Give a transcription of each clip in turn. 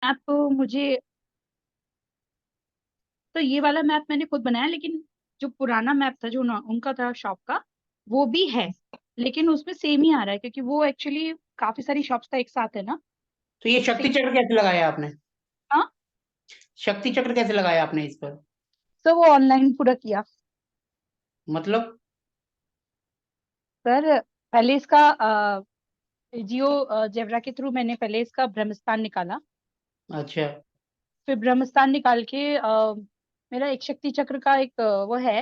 Map मुझे, तो ये वाला मैप मैंने खुद बनाया, लेकिन जो पुराना मैप था जो उनका था शॉप का, वो भी है। लेकिन उसमें सेम ही आ रहा है, क्योंकि वो एक्चुअली काफी सारी शॉप्स का एक साथ है ना। तो ये शक्ति सेम। चक्र कैसे लगाया आपने? हाँ शक्ति चक्र कैसे लगाया आपने इस पर? सर, वो ऑनलाइन पूरा किया। मतलब? सर पहले इसका जियो जेब्रा के थ्रू मैंने पहले इसका ब्रह्मस्थान निकाला। अच्छा। फिर ब्रह्मस्थान निकाल के मेरा एक शक्ति चक्र का एक वो है,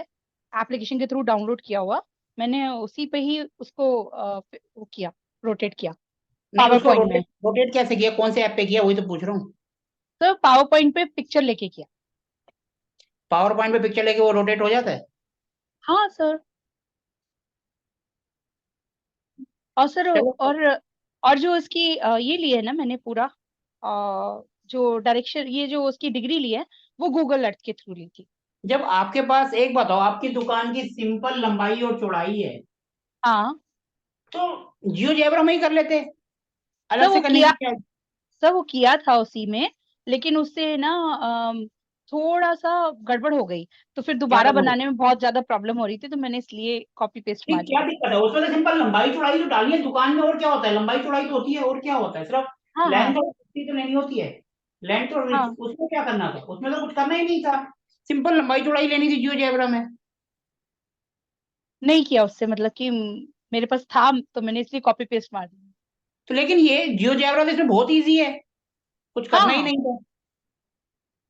एप्लीकेशन के थ्रू डाउनलोड किया हुआ। मैंने उसी पे ही उसको वो किया, रोटेट किया नहीं, पावर उसको पॉइंट में। रोटेट रोटेट कैसे किया? कौन से ऐप पे किया, वही तो पूछ रहा हूँ। तो पावर पॉइंट पे पिक्चर लेके किया। पावर पॉइंट पे पिक्चर लेके वो रोटेट हो जाता है? हाँ सर। और सर चलो। और जो इसकी ये ली है ना मैंने पूरा, जो डायरेक्शन, ये जो उसकी डिग्री ली है, वो गूगल अर्थ के थ्रू ली थी। जब आपके पास, एक बताओ, आपकी दुकान की सिंपल लंबाई और चौड़ाई है, हाँ तो जियो जैबरा में ही कर लेते, सर अलग वो से करने किया की क्या? सर वो किया था उसी में, लेकिन उससे ना थोड़ा सा गड़बड़ हो गई। तो फिर क्या दोबारा कर लो? बनाने में बहुत ज्यादा प्रॉब्लम हो रही थी, तो मैंने इसलिए कॉपी पेस्ट नहीं, मार क्या लिया। दिक्कत है उसमें? तो सिंपल लंबाई चौड़ाई तो डालिए दुकान में, और क्या होता है? लंबाई चौड़ाई तो होती है, और क्या होता है? सिर्फ हाँ हाँ लेंथ और विड्थ तो नहीं होती है। लेंथ और विड्थ, हाँ। उसमें क्या करना था? उसमें तो कुछ करना ही नहीं था। सिंपल लंबाई चौड़ाई लेनी थी जियो जैबरा में। नहीं किया उससे, मतलब कि मेरे पास था, तो मैंने इसलिए कॉपी पेस्ट मार दिया। तो लेकिन ये जियो जैबरा तो इसमें बहुत ईजी है, कुछ हाँ करना ही हाँ, नहीं था।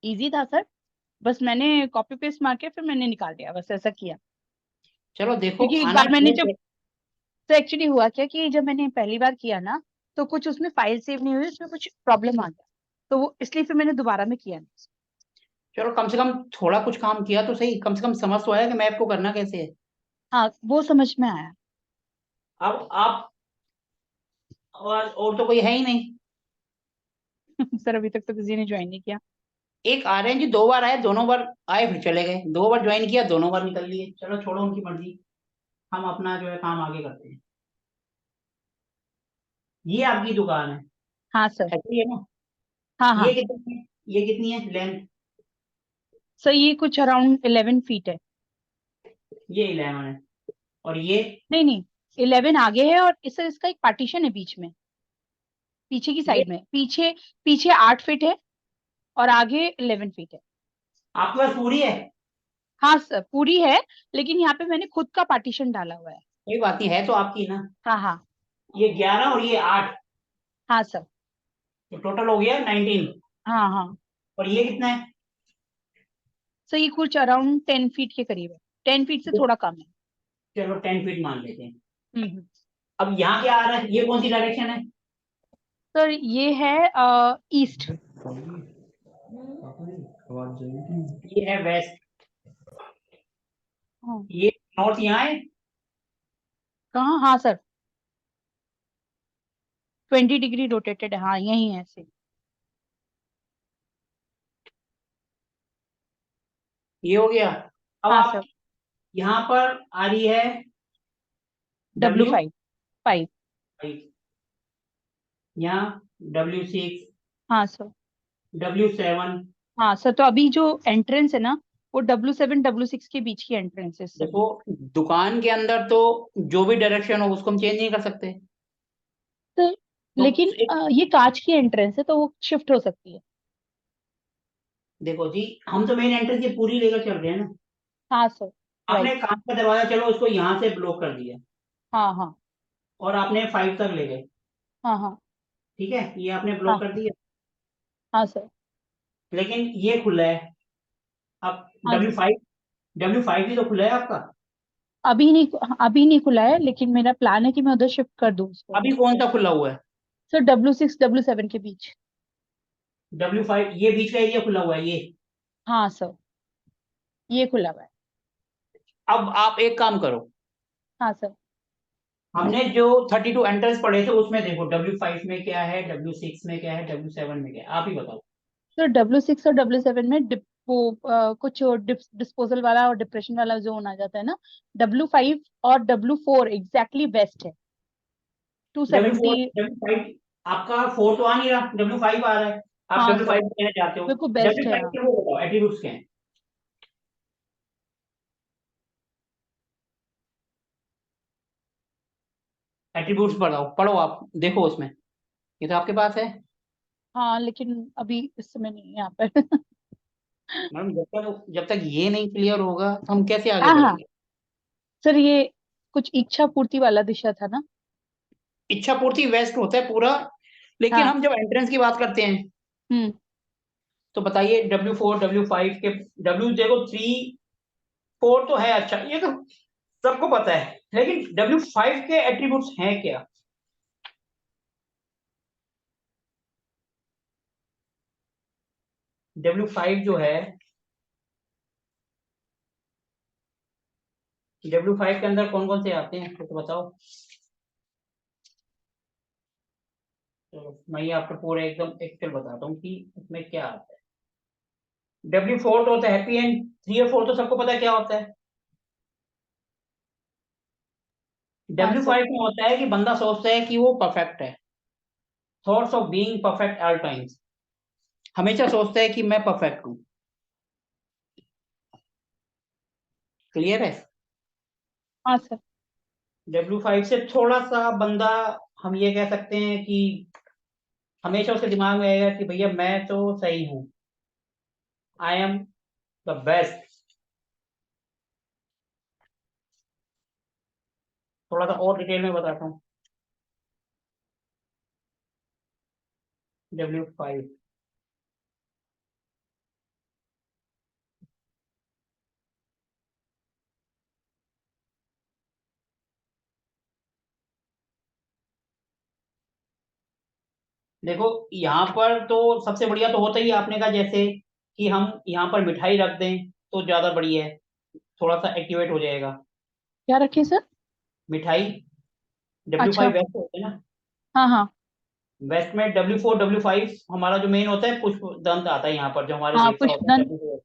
इजी था सर। बस मैंने कॉपी पेस्ट मार के फिर मैंने निकाल दिया, बस ऐसा किया। चलो देखो, क्योंकि एक आना बार मैंने जब, चाहिए। तो एक्चुअली हुआ क्या कि जब मैंने पहली बार किया ना, तो कुछ उसमें फाइल सेव नहीं हुई, उसमें कुछ प्रॉब्लम आ गया। तो वो इसलिए फिर मैंने दोबारा में किया नहीं। चलो, कम से कम थोड़ा कुछ काम किया तो सही, कम से कम समझ तो आया कि मैप को करना कैसे है। हाँ वो समझ में आया। अब आप, और तो कोई है ही नहीं। सर अभी तक तो किसी ने ज्वाइन नहीं किया। एक आ रहे हैं जी, 2 बार आए, दोनों बार आए फिर चले गए, 2 बार ज्वाइन किया, दोनों बार निकल लिए। चलो छोड़ो, उनकी मर्जी। हम अपना जो है काम आगे करते हैं। ये आपकी दुकान है? हाँ सर। ऐसी है ना? हाँ ये हाँ कितनी है? ये कितनी है लेंथ? सर, ये कुछ अराउंड 11 फीट है। ये 11 है। और ये? नहीं नहीं, 11 आगे है, और इसका एक पार्टीशन है बीच में, पीछे की ये साइड में। पीछे पीछे 8 फीट है, और आगे 11 फीट है। आपके पास पूरी है? हाँ सर पूरी है, लेकिन यहाँ पे मैंने खुद का पार्टीशन डाला हुआ है। कोई बात नहीं, है तो आपकी ना। हाँ हाँ ये 11 और ये 8, हाँ सर। तो टोटल हो गया 19। हाँ हाँ और ये कितना है? सर, ये कुछ अराउंड 10 फीट के करीब है। 10 फीट से थोड़ा कम है। चलो 10 फीट मान लेते हैं। हम्म। अब यहाँ क्या आ रहा है? ये कौन सी डायरेक्शन है? सर ये है ईस्ट। ये है वेस्ट। हाँ। ये नॉर्थ यहाँ है। कहाँ? हाँ सर, 20 डिग्री रोटेटेड है, हाँ यही है ऐसे। ये हो गया। अब हाँ आप सर। यहाँ पर आ रही है डब्ल्यू डब्ल्यू फाइव फाइव यहाँ, W6, हाँ सर। W7। हाँ सर, तो अभी जो एंट्रेंस है ना, वो W7 W6 के बीच की एंट्रेंस है देखो, सभी। दुकान के अंदर तो जो भी डायरेक्शन हो उसको हम चेंज नहीं कर सकते। तो तो लेकिन एक, ये कांच की एंट्रेंस है, तो वो शिफ्ट हो सकती है। देखो जी, हम तो मेन एंट्रेंस ये पूरी लेकर चल रहे हैं ना। हाँ सर। आपने राइट। कांच का दरवाजा, चलो उसको यहाँ से ब्लॉक कर दिया, हाँ हाँ और आपने 5 तक ले गए। हाँ हाँ ठीक है, ये आपने ब्लॉक हाँ कर दिया। हाँ सर। लेकिन ये खुला है। अब हाँ डब्ल्यू जी। फाइव W5 भी तो खुला है आपका। अभी नहीं खुला है, लेकिन मेरा प्लान है कि मैं उधर शिफ्ट कर दूँ उसको। अभी कौन सा खुला हुआ है? सर W6 W7 के बीच। W5, ये बीच का एरिया खुला हुआ है ये। हाँ सर, ये खुला हुआ है। अब आप एक काम करो, हाँ सर। हमने जो 32 एंट्रेंस पढ़े थे उसमें देखो W5 में क्या है, W6 में क्या है, W7 में क्या है, आप ही बताओ। सर W6 और W7 में कुछ डिस्पोजल वाला और डिप्रेशन वाला जोन आ जाता है ना। W5 और W4 एग्जैक्टली वेस्ट है, two W seventy four W5, आपका 4 तो आ नहीं रहा, W5 आ रहा है। आप हाँ डब्ल्यू सर, फाइव कहना चाहते हो। मेरे को बेस्ट डब्ल्यू है, फाइव हाँ। के वो बताओ एट्रीब्यूट्स क्या हैं। एट्रीब्यूट्स बताओ, पढ़ो आप, देखो उसमें, ये तो आपके पास है। हाँ लेकिन अभी इस समय नहीं है यहाँ पर। मैडम जब तक ये नहीं क्लियर होगा तो हम कैसे आगे हाँ हाँ बढ़ेंगे। सर, ये कुछ इच्छा पूर्ति वाला विषय था ना। इच्छा पूर्ति वेस्ट होता है पूरा, लेकिन हाँ। हम जब एंट्रेंस की बात करते हैं हम्म। तो बताइए W4 W5 के, डब्ल्यू देखो 3 4 तो है, अच्छा ये तो सबको पता है, लेकिन W5 के एट्रीब्यूट्स हैं क्या। W5 जो है, W5 के अंदर कौन कौन से आते हैं तो बताओ। तो मैं ये आपको पूरा एकदम एक्चुअल बताता हूँ कि इसमें क्या आता है। W4 तो होता है हैप्पी एंड, 3 और 4 तो सबको पता है क्या होता है। हाँ डब्ल्यू सर। फाइव में होता है कि बंदा सोचता है कि वो परफेक्ट है, thoughts of being perfect all times, हमेशा सोचता है कि मैं परफेक्ट हूँ। क्लियर है। हाँ सर। W5 से थोड़ा सा बंदा, हम ये कह सकते हैं कि हमेशा उसके दिमाग में आएगा कि भैया मैं तो सही हूँ, आई एम द बेस्ट। थोड़ा सा और डिटेल में बताता हूँ। W5, देखो यहाँ पर तो सबसे बढ़िया तो होता ही है, आपने कहा जैसे कि हम यहाँ पर मिठाई रख दें तो ज्यादा बढ़िया है, थोड़ा सा एक्टिवेट हो जाएगा। क्या रखें सर? मिठाई, डब्ल्यू अच्छा। फाइव वेस्ट होते हैं ना, हाँ हाँ। वेस्ट में W4 W5 हमारा जो मेन होता है, पुष्प दंत आता है यहाँ पर, जो हमारे हाँ देवता होते हैं पुष्पदन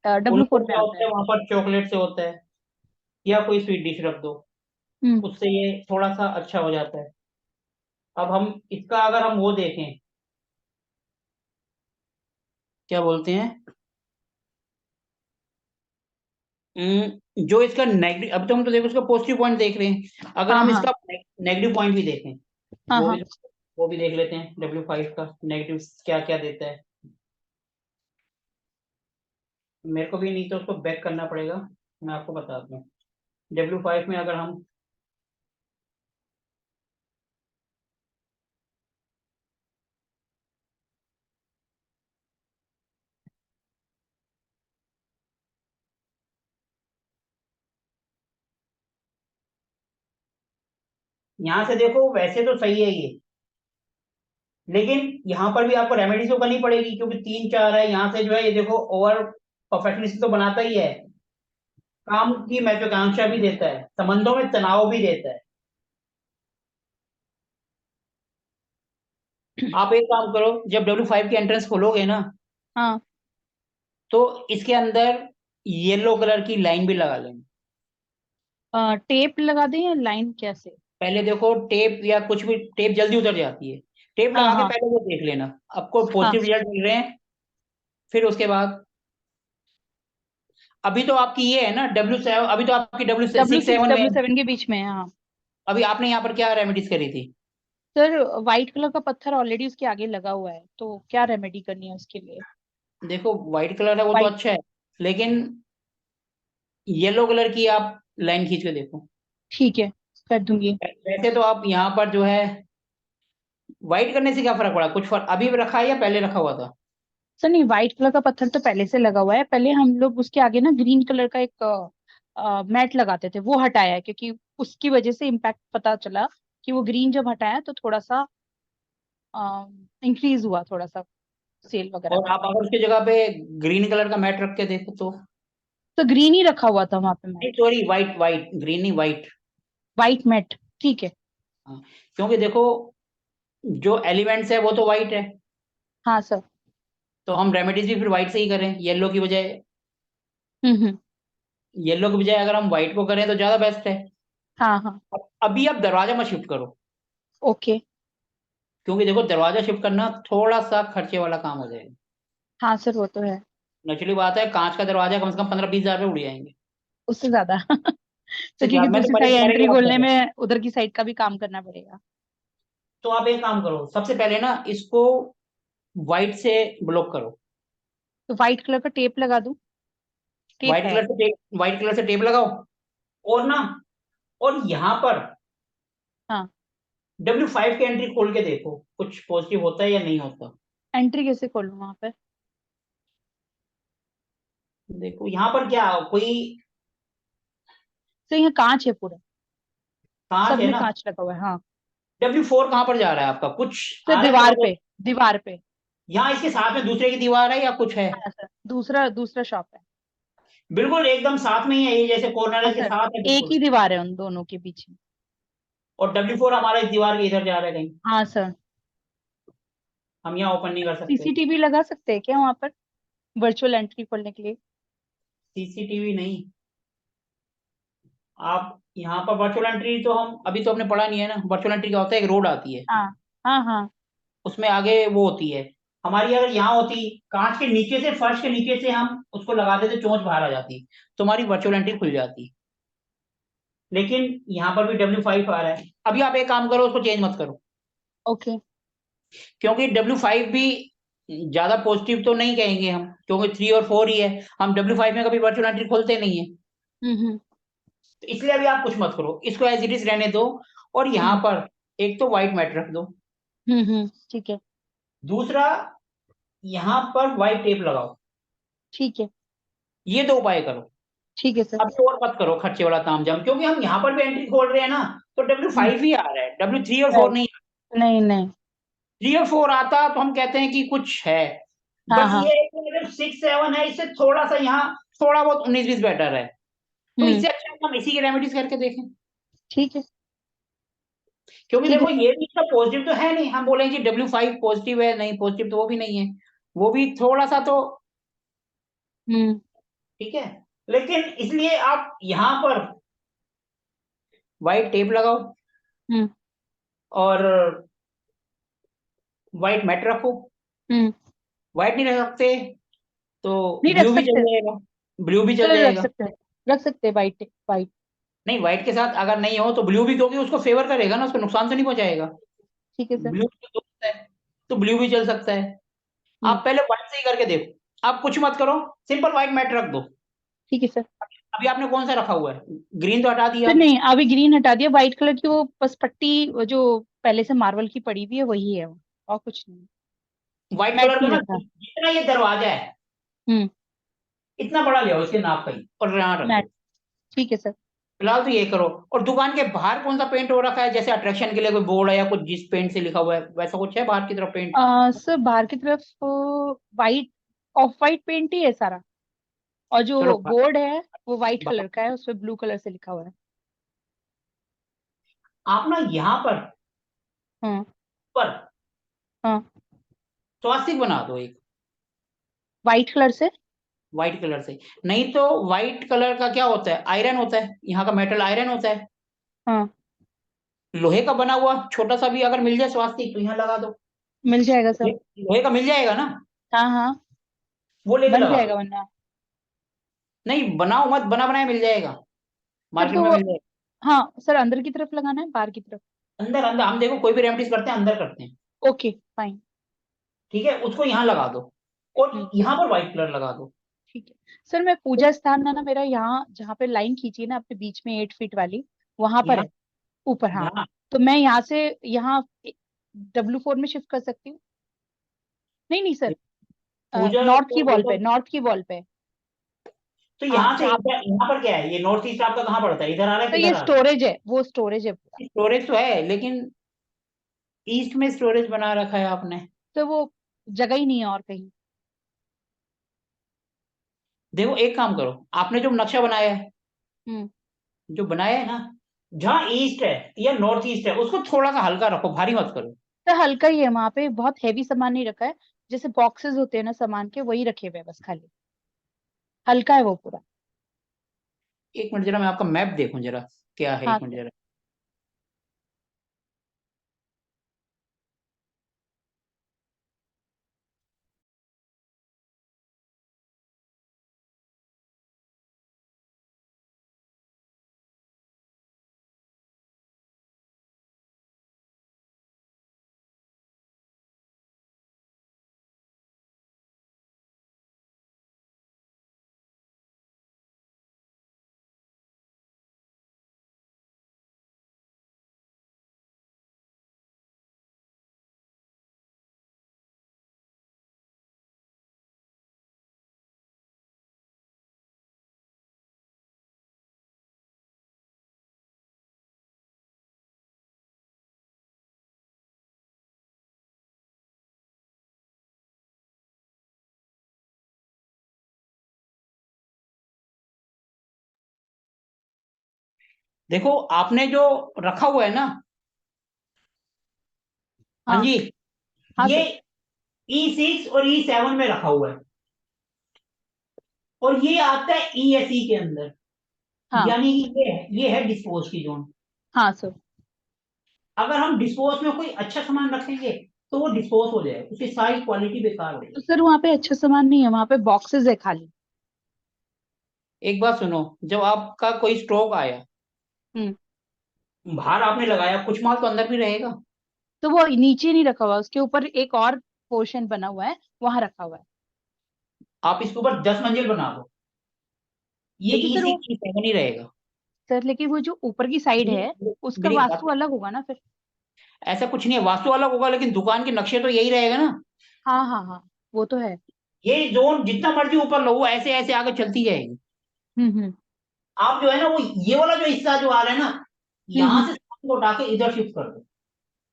W4, W4 उनको में क्या आता होता है। है वहां पर चॉकलेट से होता है, या कोई स्वीट डिश रख दो, हम्म। उससे ये थोड़ा सा अच्छा हो जाता है। अब हम इसका अगर हम वो देखें, क्या बोलते हैं, जो इसका नेगेटिव, अब तो हम तो देखो इसका पॉजिटिव पॉइंट देख रहे हैं, अगर हाँ हम हाँ। इसका नेगेटिव पॉइंट भी देखें, हाँ वो हाँ। भी वो भी देख लेते हैं W5 का नेगेटिव क्या क्या देता है। मेरे को भी नहीं तो उसको बैक करना पड़ेगा, मैं आपको बताता हूँ। W5 में अगर हम, यहाँ से देखो वैसे तो सही है ये, लेकिन यहाँ पर भी आपको रेमेडी तो करनी पड़ेगी, क्योंकि 3 4 है यहाँ से, जो है ये देखो ओवर परफेक्शनिस्ट तो बनाता ही है, काम की महत्वाकांक्षा भी देता है, संबंधों में तनाव भी देता है। आप एक काम करो, जब W5 की एंट्रेंस खोलोगे ना, हाँ। तो इसके अंदर येलो कलर की लाइन भी लगा लेंगे। टेप लगा दें या लाइन, कैसे? पहले देखो टेप या कुछ भी, टेप जल्दी उतर जाती है, टेप हाँ लगा के हाँ। पहले वो देख लेना, आपको हाँ पॉजिटिव रिजल्ट मिल रहे हैं। फिर उसके बाद, अभी तो आपकी ये है ना W7, अभी तो आपकी W W six six seven में डब्ल्यू है। सेवन के बीच में है, हाँ। अभी आपने यहाँ पर क्या रेमेडीज करी थी। सर व्हाइट कलर का पत्थर ऑलरेडी उसके आगे लगा हुआ है, तो क्या रेमेडी करनी है उसके लिए? देखो व्हाइट कलर है वो तो व्हाइट। अच्छा है, लेकिन येलो कलर की आप लाइन खींच के देखो। ठीक है, कर दूंगी। वैसे तो आप यहाँ पर जो है, व्हाइट करने से क्या फर्क पड़ा, कुछ फर्क अभी भी रखा है या पहले रखा हुआ था। सर नहीं, व्हाइट कलर का पत्थर तो पहले से लगा हुआ है। पहले हम लोग उसके आगे ना ग्रीन कलर का एक मैट लगाते थे, वो हटाया है क्योंकि उसकी वजह से इम्पैक्ट पता चला कि वो ग्रीन जब हटाया तो थोड़ा सा इंक्रीज हुआ, थोड़ा सा सेल वगैरह और में। आप अगर उसकी जगह पे ग्रीन कलर का मैट रख के देखो तो, तो ग्रीन ही रखा हुआ था वहां पे नहीं matte. Sorry, white white, green नहीं व्हाइट। व्हाइट मैट, ठीक है। हाँ, क्योंकि देखो जो एलिमेंट्स है वो तो व्हाइट है, हाँ सर। तो हम रेमेडीज भी फिर व्हाइट से ही करें, येलो की बजाय। हम्म। येलो की बजाय अगर हम व्हाइट को करें तो ज्यादा बेस्ट है। हाँ हाँ। अभी आप दरवाजा मत शिफ्ट करो, ओके। क्योंकि देखो दरवाजा शिफ्ट करना थोड़ा सा खर्चे वाला काम हो जाएगा। हाँ सर वो तो है। नेचुरली बात है, कांच का दरवाजा कम से कम 15-20 हजार रुपये उड़ जाएंगे। उससे ज्यादा तो उससे क्योंकि मैं तो दूसरी बड़े साइड प्यारे की एंट्री बात कर खोलने रहा हूँ। में उधर की साइड का भी काम करना पड़ेगा। तो आप एक काम करो, सबसे पहले ना इसको व्हाइट से ब्लॉक करो। तो व्हाइट कलर का टेप लगा दूं? टेप है? व्हाइट कलर से टेप लगाओ। और ना, और यहाँ पर हाँ। W5 की एंट्री खोल के देखो कुछ पॉजिटिव होता है या नहीं होता। एंट्री कैसे खोलूं वहां पे? देखो यहाँ पर क्या कोई तो यहाँ कांच है पूरा, कांच सब है में ना। कांच लगा हुआ है हाँ। W4 कहाँ पर जा रहा है आपका, कुछ सर आ रहा है थोड़ा दीवार बहुत। पे, दीवार पे। यहाँ इसके साथ में दूसरे की दीवार है या कुछ है। हाँ सर, दूसरा दूसरा शॉप है। बिल्कुल एकदम साथ में ही है, ये जैसे कॉर्नर हाँ के सर, साथ है एक बिल्कुल। ही दीवार है उन दोनों के बीच में। और W4 हमारा इस दीवार के इधर जा रहा है कहीं। हाँ सर। हम यहाँ ओपन नहीं कर सकते। सीसीटीवी लगा सकते हैं क्या वहां पर, वर्चुअल एंट्री खोलने के लिए? CCTV नहीं। आप यहाँ पर वर्चुअल एंट्री तो हम अभी तो हमने पढ़ा नहीं है ना, वर्चुअल एंट्री क्या होता है, एक रोड आती है, हाँ हाँ हाँ। उसमें आगे वो होती है। हमारी अगर यहाँ होती, कांच के नीचे से, फर्श के नीचे से हम उसको लगाते तो चोंच बाहर आ जाती, तो हमारी वर्चुअल एंट्री खुल जाती। लेकिन यहाँ पर भी W5 आ रहा है। अभी आप एक काम करो, उसको चेंज मत करो, ओके। क्योंकि W5 भी ज्यादा पॉजिटिव तो नहीं कहेंगे हम, क्योंकि 3 और 4 ही है। हम W5 में कभी वर्चुअल एंट्री खोलते नहीं है। हम्म। तो इसलिए अभी आप कुछ मत करो, इसको एज इट इज रहने दो। और यहाँ हम्म पर एक तो व्हाइट मैट रख दो। ठीक है। दूसरा, यहाँ पर व्हाइट टेप लगाओ। ठीक है। ये दो उपाय करो। ठीक है सर। अब तो और मत करो खर्चे वाला तामझाम, क्योंकि हम यहाँ पर भी एंट्री खोल रहे हैं ना, तो डब्ल्यू हम्म। फाइव ही आ रहा है, W3 और 4 राइट। नहीं। नहीं नहीं। 3 और 4 आता तो हम कहते हैं कि कुछ है। हाँ बस हाँ। ये है कि अगर 6-7 है, इससे थोड़ा सा यहाँ थोड़ा बहुत 19-20 बेटर है। तो हम्म। इससे अच्छा हम इसी की रेमेडीज करके देखें। ठीक है। क्योंकि ठीक है देखो सर। ये भी इसका पॉजिटिव तो है नहीं, हम बोलेंगे कि W5 पॉजिटिव है, नहीं पॉजिटिव तो वो भी नहीं है। वो भी थोड़ा सा तो हम्म ठीक है। लेकिन इसलिए आप यहाँ पर व्हाइट टेप लगाओ, हम्म और व्हाइट मैट रखो। हम्म। व्हाइट नहीं रख सकते तो नहीं रख ब्लू भी चल सकते। जाएगा। ब्लू भी चल सर रख जाएगा। सकते हैं, रख सकते हैं वाइट वाइट। नहीं, व्हाइट के साथ अगर नहीं हो तो ब्लू भी, क्योंकि उसको फेवर करेगा ना, उसको नुकसान तो नहीं पहुंचाएगा। ठीक है सर। ब्लू तो दोस्त है, तो ब्लू भी चल सकता है। हम्म। आप पहले व्हाइट से ही करके देखो, आप कुछ मत करो, सिंपल व्हाइट मैट रख दो। ठीक है सर। अभी आपने कौन सा रखा हुआ है, ग्रीन तो हटा दिया। सर नहीं, अभी ग्रीन हटा दिया, व्हाइट कलर की वो बस पट्टी वो जो पहले से मार्बल की पड़ी हुई है वही है वो, और कुछ नहीं। व्हाइट मैट कलर का नहीं ना, रखा। जितना ये दरवाजा है हम्म। इतना बड़ा ले आओ इसके नाप का ही, और यहाँ रख मैट। दो। ठीक है सर। फिलहाल तो ये करो। और दुकान के बाहर कौन सा पेंट हो रखा है, जैसे अट्रैक्शन के लिए कोई बोर्ड है या कुछ जिस पेंट से लिखा हुआ है, वैसा कुछ है बाहर की तरफ पेंट। सर बाहर की तरफ वाइट, ऑफ वाइट पेंट ही है सारा, और चलो जो बोर्ड है वो वाइट बाहर, कलर का है, उसपे ब्लू कलर से लिखा हुआ है। आप ना यहाँ पर हाँ पर हाँ। स्वास्तिक बना दो एक, वाइट कलर से। व्हाइट कलर से। नहीं तो व्हाइट कलर का क्या होता है, आयरन होता है, यहाँ का मेटल आयरन होता है। हाँ। लोहे का बना हुआ छोटा सा भी अगर मिल जाए स्वास्तिक तो यहाँ लगा दो। मिल जाएगा सर। लोहे का मिल जाएगा ना, हाँ हाँ। वो लेके बन लगा जाएगा दो। वरना। नहीं बनाओ मत, बना बनाया मिल जाएगा, सर मार्केट तो में मिल जाएगा। हाँ सर, अंदर की तरफ लगाना है बाहर की तरफ? अंदर अंदर, हम देखो कोई भी रेमडीज करते हैं अंदर करते हैं। Okay fine. ठीक है, उसको यहाँ लगा दो, हम्म। और यहाँ पर व्हाइट कलर लगा दो। ठीक है सर, मैं पूजा स्थान ना ना मेरा यहाँ जहाँ पे लाइन खींची है ना आपने बीच में 8 फीट वाली, वहां पर यहाँ है, ऊपर हाँ। यहाँ तो मैं यहाँ से यहाँ W4 में शिफ्ट कर सकती हूँ? नहीं नहीं सर, पूजा नॉर्थ की तो वॉल देखो, पे, नॉर्थ की वॉल पे। तो हाँ यहाँ से जहाँ, इधर, यहाँ पर क्या है, ये नॉर्थ ईस्ट आपका कहाँ पड़ता है, इधर आ रहा है तो किधर ये आ रहा स्टोरेज है, वो स्टोरेज है पूरा। है। स्टोरेज तो है, लेकिन ईस्ट में स्टोरेज बना रखा है आपने। तो वो जगह ही नहीं है और कहीं। देखो एक काम करो, आपने जो नक्शा बनाया है, हम्म। जो बनाया है ना, जहाँ ईस्ट है या नॉर्थ ईस्ट है, उसको थोड़ा सा हल्का रखो, भारी मत करो। तो हल्का ही है वहां पे, बहुत हैवी सामान नहीं रखा है, जैसे बॉक्सेस होते हैं ना सामान के, वही रखे हुए हैं बस खाली, हल्का है वो पूरा। एक मिनट जरा, मैं आपका मैप देखूं जरा, क्या है, हाँ एक मिनट सर। जरा। देखो आपने जो रखा हुआ है ना, हाँ हाँ जी, हाँ ये सर। E6 और E7 में रखा हुआ है, और ये आता है ESE के अंदर। हाँ यानी कि ये है डिस्पोज की जोन। हाँ सर। अगर हम डिस्पोज में कोई अच्छा सामान रखेंगे तो वो डिस्पोज हो जाएगा, उसकी सारी क्वालिटी बेकार हो तो जाएगी। सर वहाँ पे अच्छा सामान नहीं है, वहाँ पे बॉक्सेस है खाली। एक बात सुनो, जब आपका कोई स्टॉक आया, हम्म। बाहर आपने लगाया, कुछ माल तो अंदर भी रहेगा। तो वो नीचे नहीं रखा हुआ, उसके ऊपर एक और पोर्शन बना हुआ है, वहां रखा हुआ है। आप इसके ऊपर 10 मंजिल बना दो, ये लेकिन सर वो, E6 E7 ही रहेगा। सर लेकिन वो जो ऊपर की साइड है उसका मेरी बात, वास्तु अलग होगा ना फिर। ऐसा कुछ नहीं है, वास्तु अलग होगा लेकिन दुकान के नक्शे तो यही रहेगा ना। हाँ हाँ हाँ, वो तो है। ये जोन जितना मर्जी ऊपर लो, वो ऐसे ऐसे आगे चलती जाएगी। हम्म। आप जो है ना, वो ये वाला जो हिस्सा जो आ रहा है ना, यहां हम्म। से सामान को उठा के इधर शिफ्ट कर दो,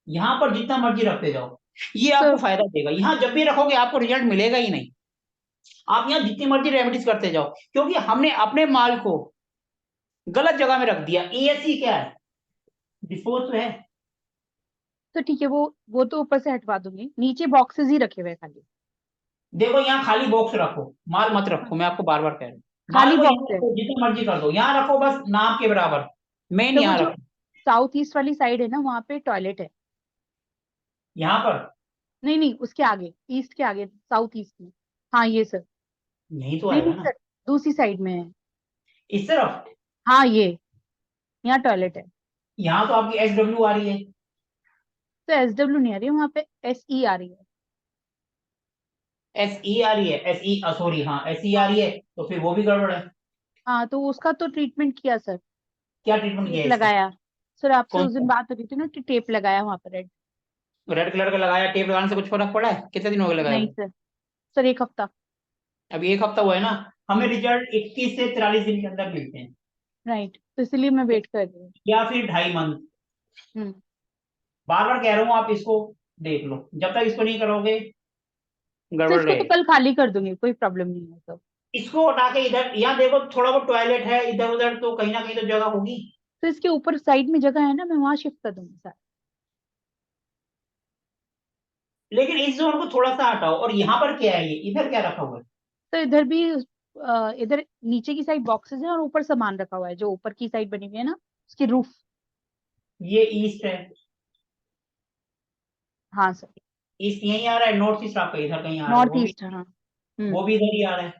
यहां पर जितना मर्जी रखते जाओ, ये आपको तो फायदा देगा। यहां जब भी रखोगे आपको रिजल्ट मिलेगा ही नहीं। आप यहाँ जितनी मर्जी रेमेडीज करते जाओ, क्योंकि हमने अपने माल को गलत जगह में रख दिया। ESE क्या है, डिस्पोज तो है। तो ठीक है, वो तो ऊपर से हटवा दूंगी, नीचे बॉक्सेस ही रखे हुए हैं खाली। देखो यहाँ खाली बॉक्स रखो, माल मत हाँ, रखो, मैं आपको बार बार कह रहा हूँ। माल खाली को यहाँ बॉक्स है। रखो, जितना मर्जी कर दो, यहाँ रखो बस नाम के बराबर, मेन तो वो यहाँ जो रखो। साउथ ईस्ट वाली साइड है ना, वहाँ पे टॉयलेट है। यहाँ पर नहीं नहीं, उसके आगे, ईस्ट के आगे, साउथ ईस्ट में। हाँ ये सर। नहीं तो नहीं आएगा नहीं ना, सर, दूसरी साइड में है। इस तरफ। हाँ ये, यहाँ टॉयलेट है। यहाँ तो आपकी SW आ रही है। तो SW नहीं आ रही है, वहाँ पे SE आ रही है। SE आ रही है, SE सॉरी, हाँ SE आ हाँ रही है, तो फिर वो भी गड़बड़ है। हाँ, तो उसका तो ट्रीटमेंट किया सर। क्या ट्रीटमेंट किया टेप है इसका? लगाया। सर आपसे कौन उस दिन सा? बात हो रही थी ना कि टेप लगाया वहां पर, रेड। रेड कलर का लगाया, टेप लगाने से कुछ फर्क पड़ा है? कितने दिन हो गए लगाए नहीं हुए? सर। सर 1 हफ्ता। अभी 1 हफ्ता हुआ है ना, हमें रिजल्ट 21 से 43 दिन के अंदर मिलते हैं, राइट, तो इसलिए मैं वेट कर रही हूँ। या फिर 2.5 मंथ। हम्म। बार बार कह रहा हूँ, आप इसको देख लो, जब तक इसको नहीं करोगे तो गड़बड़ इसको तो रहेगी। कल खाली कर दूंगी, कोई प्रॉब्लम नहीं है तो। इसको हटा के इधर, यहाँ देखो थोड़ा बहुत टॉयलेट है इधर उधर, तो कहीं ना कहीं तो जगह होगी। तो इसके ऊपर साइड में जगह है ना, मैं वहां शिफ्ट कर दूंगी सर। लेकिन इस जोन को थोड़ा सा हटाओ, और यहाँ पर क्या है, ये इधर क्या रखा हुआ है? तो इधर भी इधर नीचे की साइड बॉक्सेस हैं और ऊपर सामान रखा हुआ है, जो ऊपर की साइड बनी हुई है ना, उसकी रूफ। ये ईस्ट है। हाँ सर। ईस्ट यहीं आ रहा है, नॉर्थ ईस्ट आपका इधर कहीं आ रहा है, नॉर्थ वो भी, ईस्ट, हाँ। वो हम्म। भी इधर ही आ रहा है।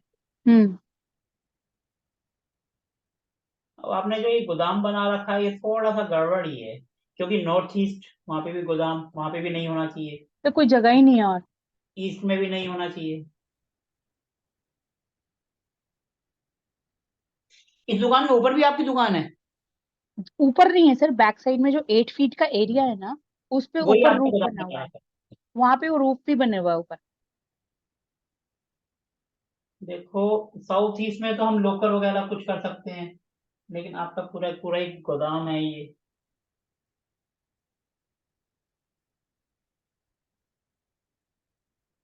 हम्म। अब आपने जो ये गोदाम बना रखा है, ये थोड़ा सा गड़बड़ ही है, क्योंकि नॉर्थ ईस्ट वहां पे भी गोदाम, वहां पे भी नहीं होना चाहिए, तो कोई जगह ही नहीं है और। ईस्ट में भी नहीं होना चाहिए। इस दुकान के ऊपर भी आपकी दुकान है? ऊपर नहीं है सर, बैक साइड में जो 8 फीट का एरिया है ना, उस पे वही ऊपर आपका रूफ गोदाम बना बता हुआ रहा है। था। वहां पे वो रूफ भी बने हुआ है ऊपर। देखो साउथ ईस्ट में तो हम लोकल वगैरह कुछ कर सकते हैं, लेकिन आपका पूरा पूरा एक गोदाम है ये।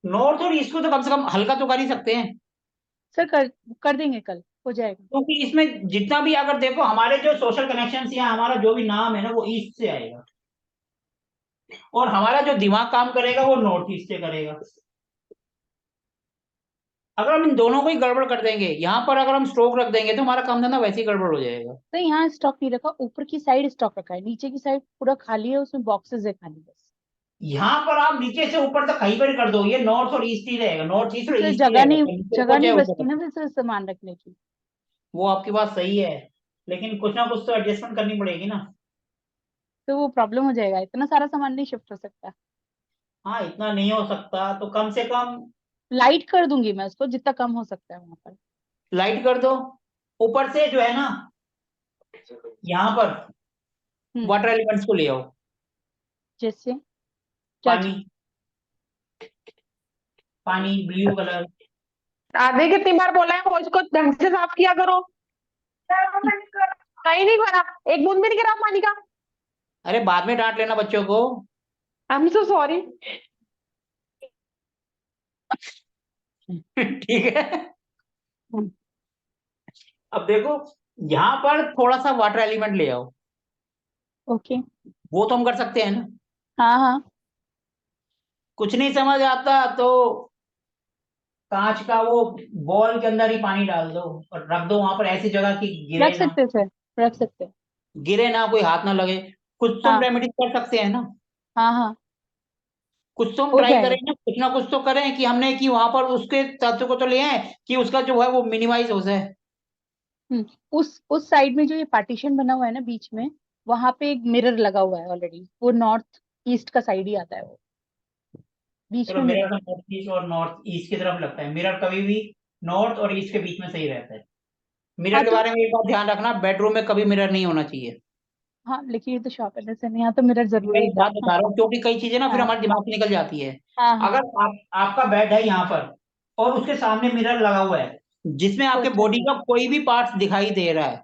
नॉर्थ और ईस्ट को तो कम से कम हल्का तो कर ही सकते हैं, सर कर देंगे, कल हो जाएगा। क्योंकि इसमें जितना भी, अगर देखो हमारे जो सोशल कनेक्शन या हमारा जो भी नाम है ना, वो ईस्ट से आएगा, और हमारा जो दिमाग काम करेगा वो नॉर्थ ईस्ट से करेगा। अगर हम इन दोनों को ही गड़बड़ कर देंगे, यहाँ पर अगर हम स्ट्रोक रख देंगे, तो हमारा काम धंधा वैसे ही गड़बड़ हो जाएगा। तो यहाँ स्टॉक नहीं रखा, ऊपर की साइड स्टॉक रखा है, नीचे की साइड पूरा खाली है, उसमें बॉक्सेस है खाली बस। यहाँ पर आप नीचे से ऊपर तक कहीं पर कर दो, ये नॉर्थ और ईस्ट ही रहेगा, नॉर्थ ईस्ट तो और सर ईस्ट ही रहेगा, चाहे नीचे जगह रखो नहीं चाहे ऊपर बचती ना रखो। फिर सर सामान रखने की। वो आपकी बात सही है, लेकिन कुछ ना कुछ तो एडजस्टमेंट करनी पड़ेगी ना। तो वो प्रॉब्लम हो जाएगा, इतना सारा सामान नहीं शिफ्ट हो सकता। हाँ, इतना नहीं हो सकता तो कम से कम लाइट कर दूंगी मैं उसको, जितना कम हो सकता है वहां पर। लाइट कर दो। ऊपर से जो है ना, यहाँ पर हम्म। वाटर एलिमेंट्स को ले आओ। जैसे क्या पानी, चीज? पानी ब्लू कलर। आधे कितनी बार बोला है वो इसको ढंग से साफ किया करो। कहीं नहीं करा, एक बूंद भी नहीं गिरा पानी का। अरे बाद में डांट लेना बच्चों को। I am so sorry. ठीक है। अब देखो, यहाँ पर थोड़ा सा वाटर एलिमेंट ले आओ। ओके। वो तो हम कर सकते हैं ना। हाँ हाँ। कुछ नहीं समझ आता तो कांच का वो बॉल के अंदर ही पानी डाल दो और रख दो वहां पर ऐसी जगह कि रख गिरे ना। सकते हैं सर, रख सकते हैं। गिरे ना, कोई हाथ ना लगे। कुछ तो हम हाँ रेमेडीज कर सकते हैं ना। हाँ हाँ। कुछ तो हम हो ट्राई करें जाएगा। ना कुछ तो करें कि हमने कि वहां पर उसके तत्व को तो ले आए कि उसका जो है वो मिनिमाइज हो जाए। हम्म। उस साइड में जो ये पार्टीशन बना हुआ है ना बीच में, वहां पे एक मिरर लगा हुआ है ऑलरेडी, वो नॉर्थ ईस्ट का साइड ही आता है वो, बीच चलो में मिरर मिरर। का नॉर्थ ईस्ट और नॉर्थ ईस्ट की तरफ लगता है। मिरर कभी भी नॉर्थ और ईस्ट के बीच में सही रहता है। हाँ मिरर के तो, बारे में एक बात ध्यान रखना, बेडरूम में कभी मिरर नहीं होना चाहिए। हाँ लेकिन ये तो शॉप है से नहीं, यहाँ तो मिरर मैं जरूरी एक था। बात बता रहा हूँ क्योंकि कई चीजें ना फिर हाँ हमारे दिमाग से निकल जाती है। हाँ हाँ। अगर आपका बेड है यहाँ पर और उसके सामने मिरर लगा हुआ है जिसमें तो आपके अच्छा बॉडी नहीं का है। कोई भी पार्ट दिखाई दे रहा है,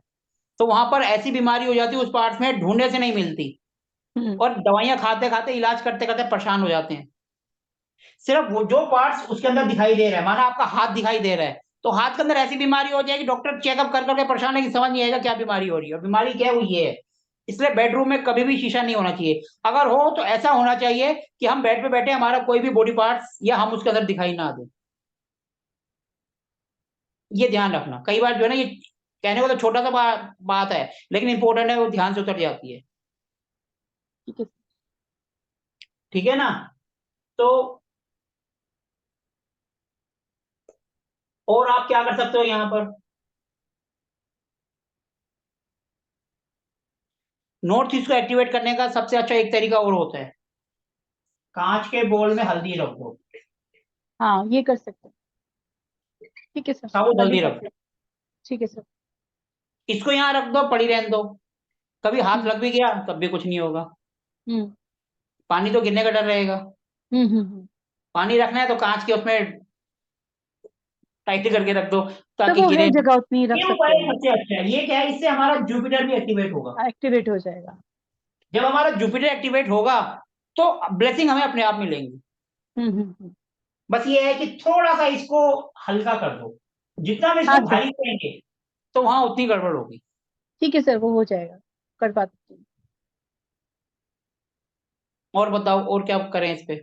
तो वहां पर ऐसी बीमारी हो जाती है उस पार्ट में, ढूंढने से नहीं मिलती। हम्म। और दवाइयां खाते खाते इलाज करते करते परेशान हो जाते हैं। सिर्फ वो जो पार्ट्स उसके अंदर दिखाई दे रहा है, माना आपका हाथ दिखाई दे रहा है, तो हाथ के अंदर ऐसी बीमारी हो जाएगी, डॉक्टर चेकअप कर करके परेशान है कि समझ नहीं आएगा क्या बीमारी हो रही है, और बीमारी क्या है वो ये है। इसलिए बेडरूम में कभी भी शीशा नहीं होना चाहिए। अगर हो तो ऐसा होना चाहिए कि हम बेड पे बैठे हमारा कोई भी बॉडी पार्ट्स या हम उसके अंदर दिखाई ना दे। ये ध्यान रखना, कई बार जो है ना ये कहने को तो छोटा सा बात है लेकिन इंपॉर्टेंट है, वो ध्यान से उतर जाती है। ठीक है। ठीक है ना। तो और आप क्या कर सकते हो यहाँ पर, नॉर्थ ईस्ट को एक्टिवेट करने का सबसे अच्छा एक तरीका और होता है, कांच के बोल में हल्दी रख दो। हाँ ये कर सकते हैं। ठीक है सर, साबुत कल ही हल्दी रख करते दो। हैं। ठीक है सर। इसको यहाँ रख दो, पड़ी रहने दो। कभी हाथ हम्म लग भी गया तब भी कुछ नहीं होगा। हम्म पानी तो गिरने का डर रहेगा। हम्म। पानी रखना है तो कांच के उसमें टाइट करके रख दो तो ताकि वो है गिरे ना। जगह उतनी रख ये सकते उपाय हैं। सबसे अच्छा है। ये क्या है, इससे हमारा जुपिटर भी एक्टिवेट होगा। एक्टिवेट हो जाएगा। जब हमारा जुपिटर एक्टिवेट होगा तो ब्लेसिंग हमें अपने आप मिलेंगी। हम्म। बस ये है कि थोड़ा सा इसको हल्का कर दो। जितना हम हाँ इसको सर। भारी करेंगे तो वहां उतनी गड़बड़ होगी। ठीक है सर, वो हो जाएगा, कर पाते हैं। और बताओ और क्या करें इस पे।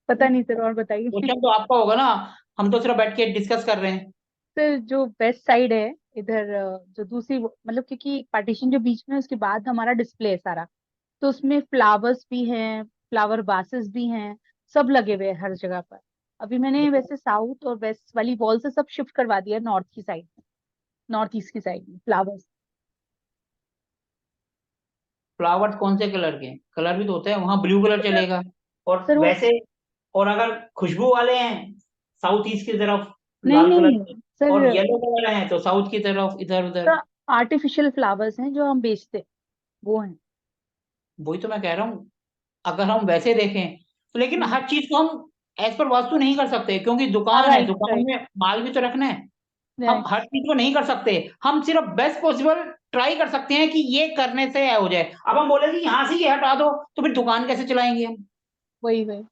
पता नहीं सर, और बताइए। क्वेश्चन तो आपका होगा ना, हम तो सिर्फ बैठ के डिस्कस कर रहे हैं। सर जो वेस्ट साइड है इधर, जो दूसरी मतलब क्योंकि पार्टीशन जो बीच में है उसके बाद हमारा डिस्प्ले है सारा, तो उसमें फ्लावर्स भी हैं, फ्लावर वासेस भी हैं, सब लगे हुए हैं हर जगह पर। अभी मैंने देखो वैसे साउथ और वेस्ट वाली वॉल से सब शिफ्ट करवा दिया नॉर्थ की साइड में, नॉर्थ ईस्ट की साइड में फ्लावर्स। फ्लावर्स कौन से कलर के हैं? कलर भी तो होते हैं, वहां ब्लू कलर सर, चलेगा। और सर वो, वैसे, और अगर खुशबू वाले हैं साउथ ईस्ट की तरफ नहीं लाल कलर नहीं के, सर, और येलो कलर हैं तो साउथ की तरफ इधर उधर। आर्टिफिशियल फ्लावर्स हैं जो हम बेचते हैं, वो हैं। वही तो मैं कह रहा हूँ, अगर हम वैसे देखें तो, लेकिन हम्म। हर चीज को हम एज पर वास्तु नहीं कर सकते क्योंकि हाँ दुकान है, राइट दुकान राइट में माल भी तो रखना है। हम राइट। हर चीज को नहीं कर सकते। हम सिर्फ बेस्ट पॉसिबल ट्राई कर सकते हैं कि ये करने से हो जाए। अब हम बोले कि यहाँ से ये हटा दो तो फिर दुकान कैसे चलाएंगे हम। वही वही।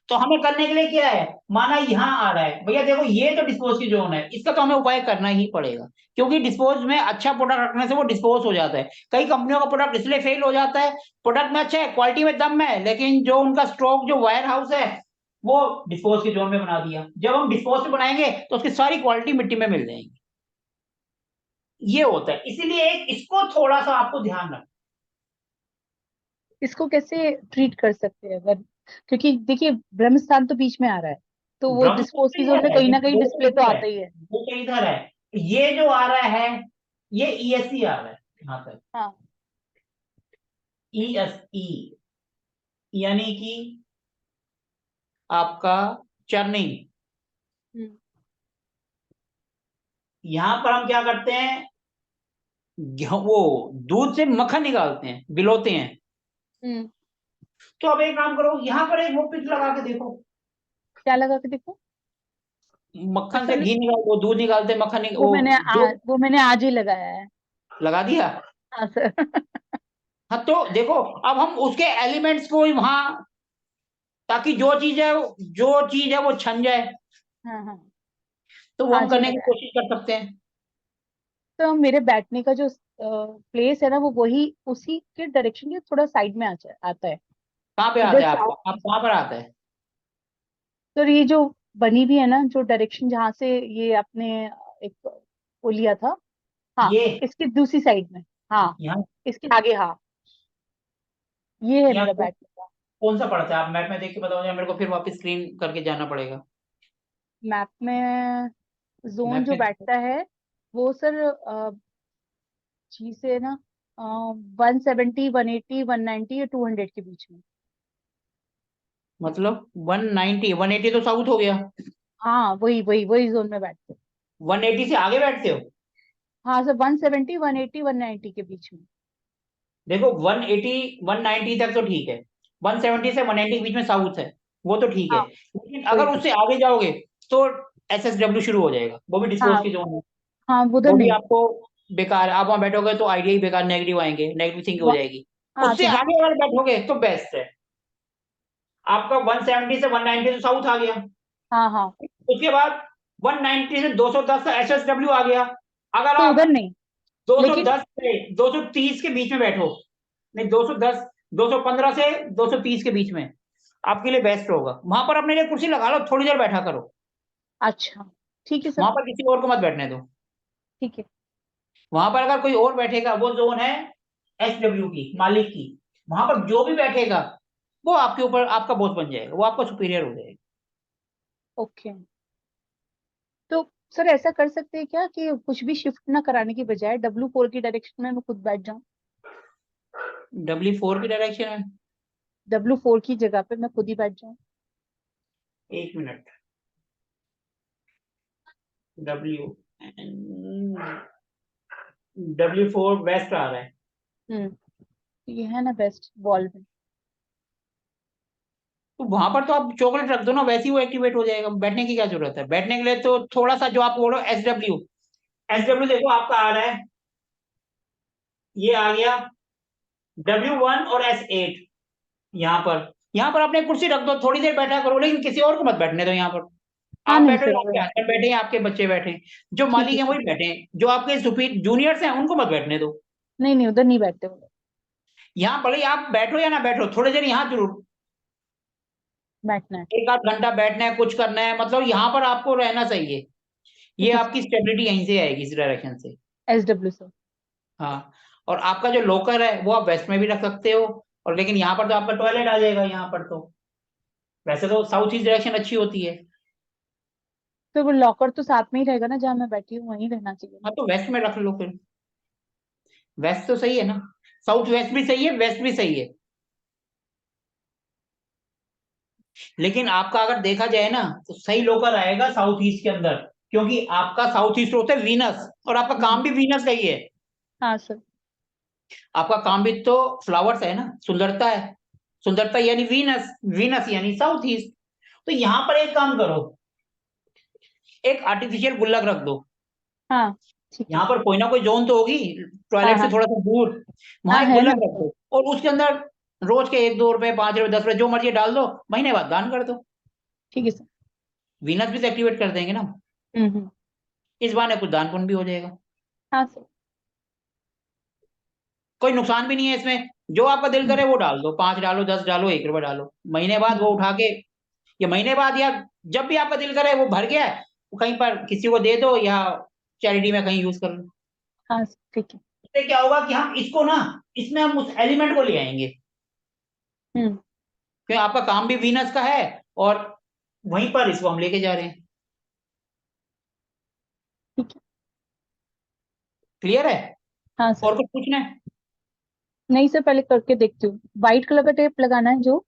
तो हमें करने के लिए क्या है, माना यहाँ आ रहा है भैया, देखो ये तो डिस्पोज की जोन है, इसका तो हमें उपाय करना ही पड़ेगा। क्योंकि डिस्पोज में अच्छा प्रोडक्ट रखने से वो डिस्पोज हो जाता है। कई कंपनियों का प्रोडक्ट इसलिए फेल हो जाता है, प्रोडक्ट में अच्छा है, क्वालिटी में दम है, लेकिन जो उनका स्टॉक जो वायर हाउस है वो डिस्पोज के जोन में बना दिया। जब हम डिस्पोज पे बनाएंगे तो उसकी सारी क्वालिटी मिट्टी में मिल जाएगी। ये होता है, इसीलिए एक इसको थोड़ा सा आपको ध्यान रखना। इसको कैसे ट्रीट कर सकते हैं अगर, क्योंकि देखिए ब्रह्मस्थान तो बीच में आ रहा है, तो वो ब्रह्म डिस्पोज की जोन इधर में है, कहीं ना कहीं वो तो डिस्प्ले तो इधर है, आता ही है। वो तो इधर है। ये जो आ रहा है ये ईएससी आ रहा है यहाँ तक। हाँ। ईएसई यानी कि आपका चर्निंग। हम्म यहां पर हम क्या करते हैं, वो दूध से मक्खन निकालते हैं, बिलोते हैं। हम्म। तो अब एक काम करो, यहां पर एक वो पिक लगा के देखो। क्या लगा के देखो? मक्खन से असल, घी निकाल, वो दूध निकालते हैं, मक्खन वो वो मैंने जो वो मैंने आज ही लगाया है। लगा दिया। हाँ सर। हाँ तो देखो, अब हम उसके एलिमेंट्स को ही वहां, ताकि जो चीज है वो छन जाए, हाँ हाँ। तो वो हम आज ही करने की लगाया। कोशिश कर सकते हैं। तो मेरे बैठने का जो प्लेस है ना, वो वही उसी के डायरेक्शन के थोड़ा साइड में आता है। कहाँ पे इधर आता है आपका, south- आप कहाँ पर आता है? तो ये जो बनी भी है ना, जो डायरेक्शन जहाँ से ये आपने एक वो लिया था, हाँ, ये इसकी दूसरी साइड में। हाँ, यहाँ इसके आगे, हाँ, ये है यहाँ मेरा बैठने का। कौन सा पड़ता है? आप मैप में देख के बताओ या मेरे को फिर वापस स्क्रीन करके जाना पड़ेगा? मैप में जोन मैप जो में बैठता है वो सर जी से ना 170, 180, 190 या 200 के बीच में। मतलब 190, 180 तो साउथ हो गया। हाँ, वही वही वही जोन में बैठते हैं। 180 से आगे बैठते हो? हाँ सर, 170, 180, 190 के बीच में। देखो 180 190 तक तो ठीक है, 170 से 190 के बीच में साउथ है, वो तो ठीक है। हाँ, लेकिन वही अगर वही। उससे आगे जाओगे तो SSW शुरू हो जाएगा, वो भी डिस्कोर्स हाँ की जोन है। हाँ, उधर वो भी नहीं। आपको बेकार, आप वहां बैठोगे तो आइडिया ही बेकार, नेगेटिव आएंगे, नेगेटिव थिंकिंग हो वह, जाएगी। हाँ उससे तो वहाँ, आगे अगर बैठोगे तो बेस्ट है। आपका 170 से 190 तो साउथ आ गया, हाँ हाँ, उसके बाद 190 से 210 का SSW आ गया। अगर तो आप उधर नहीं। लेकिन 210 से 230 के बीच में बैठो, नहीं 210 215 से 230 के बीच में आपके लिए बेस्ट होगा। वहां पर अपने लिए कुर्सी लगा लो, थोड़ी देर बैठा करो। अच्छा, ठीक है सर, वहां पर किसी और को मत बैठने दो। ठीक है। वहां पर अगर कोई और बैठेगा, वो जोन है SW की, मालिक की। वहां पर जो भी बैठेगा वो आपके ऊपर आपका बॉस बन जाएगा, वो आपका सुपीरियर हो जाएगा। ओके, तो सर ऐसा कर सकते हैं क्या कि कुछ भी शिफ्ट ना कराने की बजाय W4 की डायरेक्शन में मैं खुद बैठ जाऊं? W4 की डायरेक्शन है? W4 की जगह पे मैं खुद ही बैठ जाऊं? एक मिनट। W W4 वेस्ट आ रहा है। तो ये है ना बेस्ट वॉल में। तो वहां पर तो आप चॉकलेट रख दो ना, वैसे ही वो एक्टिवेट हो जाएगा। बैठने की क्या जरूरत है? बैठने के लिए तो थोड़ा सा जो आप बोलो SW देखो आपका आ रहा है, ये आ गया W1 और S8। यहाँ पर आपने एक कुर्सी रख दो, थोड़ी देर बैठा करो, लेकिन किसी और को मत बैठने दो यहाँ पर। हाँ आप नहीं बैठो सर, या आपके हस्बैंड बैठे या आपके बच्चे बैठे, जो ठीक है मालिक हैं ठीक। वही बैठे, जो आपके सुपीरियर जूनियर्स हैं उनको मत बैठने दो। नहीं नहीं, उधर नहीं बैठते वो लोग। यहाँ भले ही आप बैठो या ना बैठो, थोड़ी देर यहाँ जरूर, बैठना है। एक आध घंटा बैठना है, कुछ करना है, मतलब यहाँ पर आपको रहना चाहिए। ये ठीक है सर। आपकी स्टेबिलिटी यहीं से आएगी, इस डायरेक्शन से। SW sir. हाँ, और आपका जो लोकर है वो आप वेस्ट में भी रख सकते हो, और लेकिन यहाँ पर तो आपका टॉयलेट आ जाएगा यहाँ पर तो। वैसे तो साउथ ईस्ट डायरेक्शन अच्छी होती है। तो वो लॉकर तो साथ में ही रहेगा ना, जहाँ मैं बैठी हूँ वहीं रहना चाहिए ना। हाँ तो वेस्ट में रख लो फिर। वेस्ट तो सही है ना, साउथ वेस्ट भी सही है, वेस्ट भी सही है। लेकिन आपका अगर देखा जाए ना तो सही लोकर आएगा साउथ ईस्ट के अंदर, क्योंकि आपका साउथ ईस्ट होता है वीनस, और आपका काम हम्म, भी वीनस का ही है। हाँ सर। आपका काम भी तो फ्लावर्स है ना, सुंदरता है। सुंदरता यानी वीनस, वीनस यानी साउथ ईस्ट। तो यहां पर एक काम करो, एक आर्टिफिशियल गुल्लक रख दो। हाँ, ठीक है। यहाँ पर कोई ना कोई जोन तो होगी, हाँ टॉयलेट से हाँ थोड़ा सा दूर, हाँ, वहां एक है ना गुल्लक रख सर। दो, और उसके अंदर रोज के 1-2 रुपए, 5 रुपए, 10 रुपए जो मर्जी डाल दो, महीने बाद दान कर दो। ठीक है सर। वीनस भी तो एक्टिवेट कर देंगे ना, हम्म। इस बहाने कुछ दान पुण्य भी हो जाएगा। हाँ सर। कोई नुकसान भी नहीं है इसमें। जो आपका दिल हम्म करे वो डाल दो, 5 डालो, 10 डालो, 1 रुपए डालो, महीने बाद वो हम्म, उठा के, या महीने बाद, या जब भी आपका दिल करे वो भर गया है, वो कहीं पर किसी को दे दो, या चैरिटी में कहीं यूज कर लो। हाँ सर, ठीक है। इससे क्या होगा कि हम इसको ना, इसमें हम उस एलिमेंट को ले आएंगे, हम्म, क्योंकि आपका काम भी वीनस का है, और वहीं पर इसको हम लेके जा रहे हैं। ठीक है। क्लियर है? हाँ सर। और कुछ पूछना है? नहीं सर, पहले करके देखती हूँ। व्हाइट कलर का टेप लगाना है जो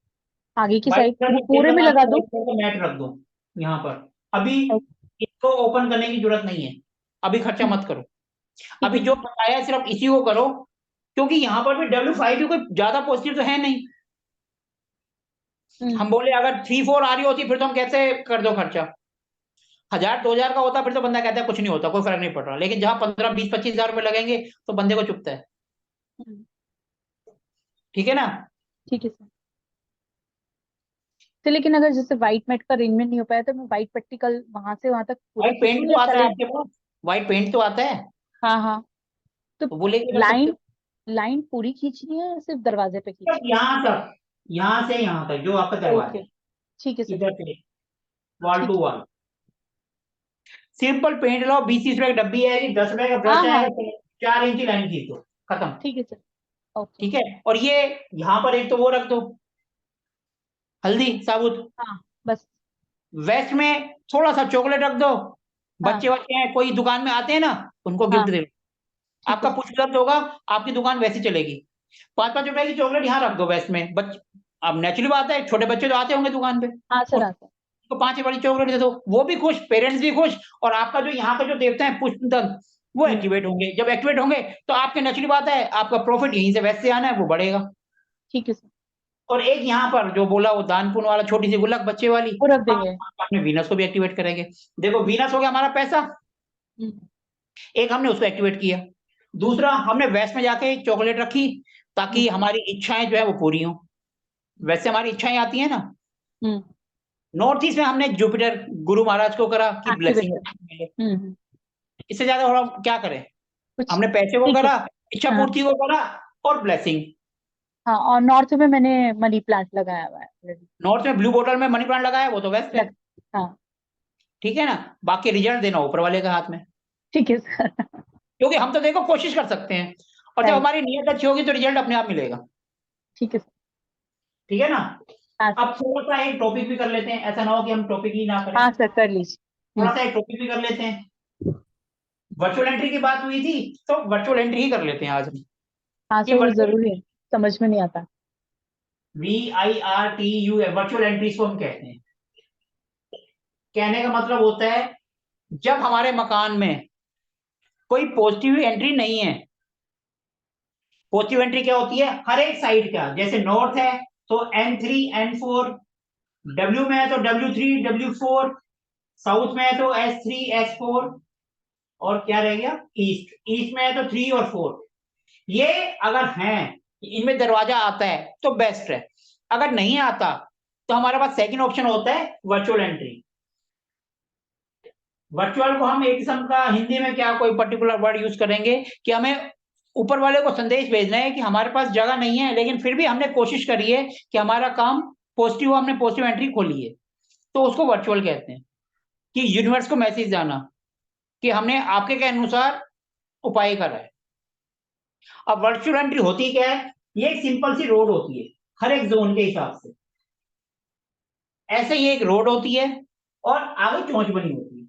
आगे की व्हाइट साइड, कलर वो का टेप पूरे में लगाना लगा है, दूँ? व्हाइट कलर का मैट रख दो यहाँ पर। अभी और- इसको ओपन करने की जरूरत नहीं है, अभी खर्चा हम्म, मत करो। ठीक अभी है जो सर। बताया सिर्फ इसी को करो, क्योंकि यहाँ पर भी W5 भी कोई ज्यादा पॉजिटिव तो है नहीं। हम्म, हम बोले अगर 3-4 आ रही होती फिर तो हम कहते कर दो खर्चा, 1000-2000 का होता फिर तो बंदा कहता है कुछ नहीं होता, कोई फर्क नहीं पड़ रहा। लेकिन जहां 15-20-25 हजार रुपए लगेंगे तो बंदे को चुभता है। हम्म, ठीक है ना? ठीक है सर। तो लेकिन अगर जैसे व्हाइट मैट का अरेंजमेंट नहीं हो पाया, तो मैं व्हाइट पट्टी कल वहां से वहां तक पूरा व्हाइट खींचूं पेंट तो या आता है पहले? आपके पास, व्हाइट पेंट तो आता है। हाँ हाँ, तो तो वो लेके कर सकते लाइन हो। लाइन पूरी खींचनी है या सिर्फ दरवाजे पे बस खींचनी यहाँ तक, यहाँ से यहाँ तक जो आपका है? दरवाजा ओके, है, ठीक है सर। इधर से वॉल ठीक टू है। वॉल। सिंपल पेंट लो, 20-30 रुपए की डब्बी आएगी, 10 रुपए का हाँ ब्रश हाँ, आएगा, 4 इंची लाइन खींच दो, खत्म। ठीक है सर। ओके। ठीक है। और ये यहाँ पर एक तो वो रख दो, हल्दी साबुत। हाँ बस। वेस्ट में थोड़ा सा चॉकलेट रख दो। हाँ बच्चे बच्चे हैं, कोई दुकान में आते हैं ना, उनको गिफ्ट हाँ, दे दो। ठीक है आपका सर। कुछ खर्च होगा, आपकी दुकान वैसी चलेगी। 5-5 रुपए की चॉकलेट यहाँ रख दो वेस्ट में। अब नेचुरली बात है, छोटे बच्चे तो आते होंगे दुकान पे, हाँ सर, आता है। उनको 5 वाली चॉकलेट दे दो, वो भी खुश, पेरेंट्स भी खुश। और आपका जो यहाँ का जो देवता है पुष्प तंत्र, वो हम्म, एक्टिवेट होंगे। जब एक्टिवेट होंगे तो आपके नेचुरली बात है, आपका प्रॉफिट यहीं से वेस्ट से आना है, वो बढ़ेगा। ठीक है सर। और एक यहाँ पर जो बोला वो दान पुण्य वाला, छोटी सी गुल्लक बच्चे वाली, वो रख हम देंगे। अपने वीनस को भी एक्टिवेट करेंगे। देखो वीनस हो गया हमारा पैसा, हम्म, एक हमने उसको एक्टिवेट किया। दूसरा, हमने वेस्ट में जाके चॉकलेट रखी ताकि हम्म, हमारी इच्छाएं जो है वो पूरी हों। वैसे हमारी इच्छाएं आती हैं ना। हम्म, नॉर्थ ईस्ट में हमने जुपिटर गुरु महाराज को करा कि एक्टिवेट ब्लेसिंग कर। मिले। हम्म, इससे ज्यादा और हम क्या करें। कुछ। हमने पैसे को ठीक है। करा, इच्छा हाँ पूर्ति को करा, और ब्लेसिंग। हाँ, और नॉर्थ में मैंने मनी प्लांट लगाया हुआ है already। नॉर्थ में ब्लू बॉटल में मनी प्लांट लगाया, वो तो वेस्ट है। लग हाँ, ठीक है ना। बाकी रिजल्ट देना ऊपर वाले के हाथ में, ठीक है सर। क्योंकि हम तो देखो कोशिश कर सकते हैं, और जब राइट। हमारी नीयत अच्छी होगी तो रिजल्ट अपने आप मिलेगा। ठीक है सर। ठीक है ना। हाँ सर। अब थोड़ा सा एक टॉपिक भी कर लेते हैं, ऐसा ना हो कि हम टॉपिक ही ना करें। हाँ सर, कर लीजिए। थोड़ा सा एक टॉपिक भी कर लेते हैं। वर्चुअल एंट्री की बात हुई थी, तो वर्चुअल एंट्री ही कर लेते हैं आज हम। हाँ ये सर, वो वर्चुअल, जरूरी है, समझ में नहीं आता। VIRTU वर्चुअल एंट्रीज को हम कहते हैं। कहने का मतलब होता है, जब हमारे मकान में कोई पॉजिटिव एंट्री नहीं है। पॉजिटिव एंट्री क्या होती है, हर एक साइड का, जैसे नॉर्थ है तो N3 N4, डब्ल्यू में है तो W3 W4, साउथ में है तो S3 S4, और क्या रह गया, ईस्ट, ईस्ट में है तो 3 और 4। ये अगर है, इनमें दरवाजा आता है तो बेस्ट है। अगर नहीं आता तो हमारे पास सेकंड ऑप्शन होता है वर्चुअल एंट्री। वर्चुअल को हम एक किस्म का हिंदी में क्या कोई पर्टिकुलर वर्ड यूज करेंगे कि हमें ऊपर वाले को संदेश भेजना है कि हमारे पास जगह नहीं है, लेकिन फिर भी हमने कोशिश करी है कि हमारा काम पॉजिटिव हो, हमने पॉजिटिव एंट्री खोली है, तो उसको वर्चुअल कहते हैं। कि यूनिवर्स को मैसेज जाना कि हमने आपके के अनुसार उपाय करा है। अब वर्चुअल एंट्री होती क्या है, ये एक सिंपल सी रोड होती है हर एक जोन के हिसाब से। ऐसे ही एक रोड होती है और आगे चोंच बनी होती है।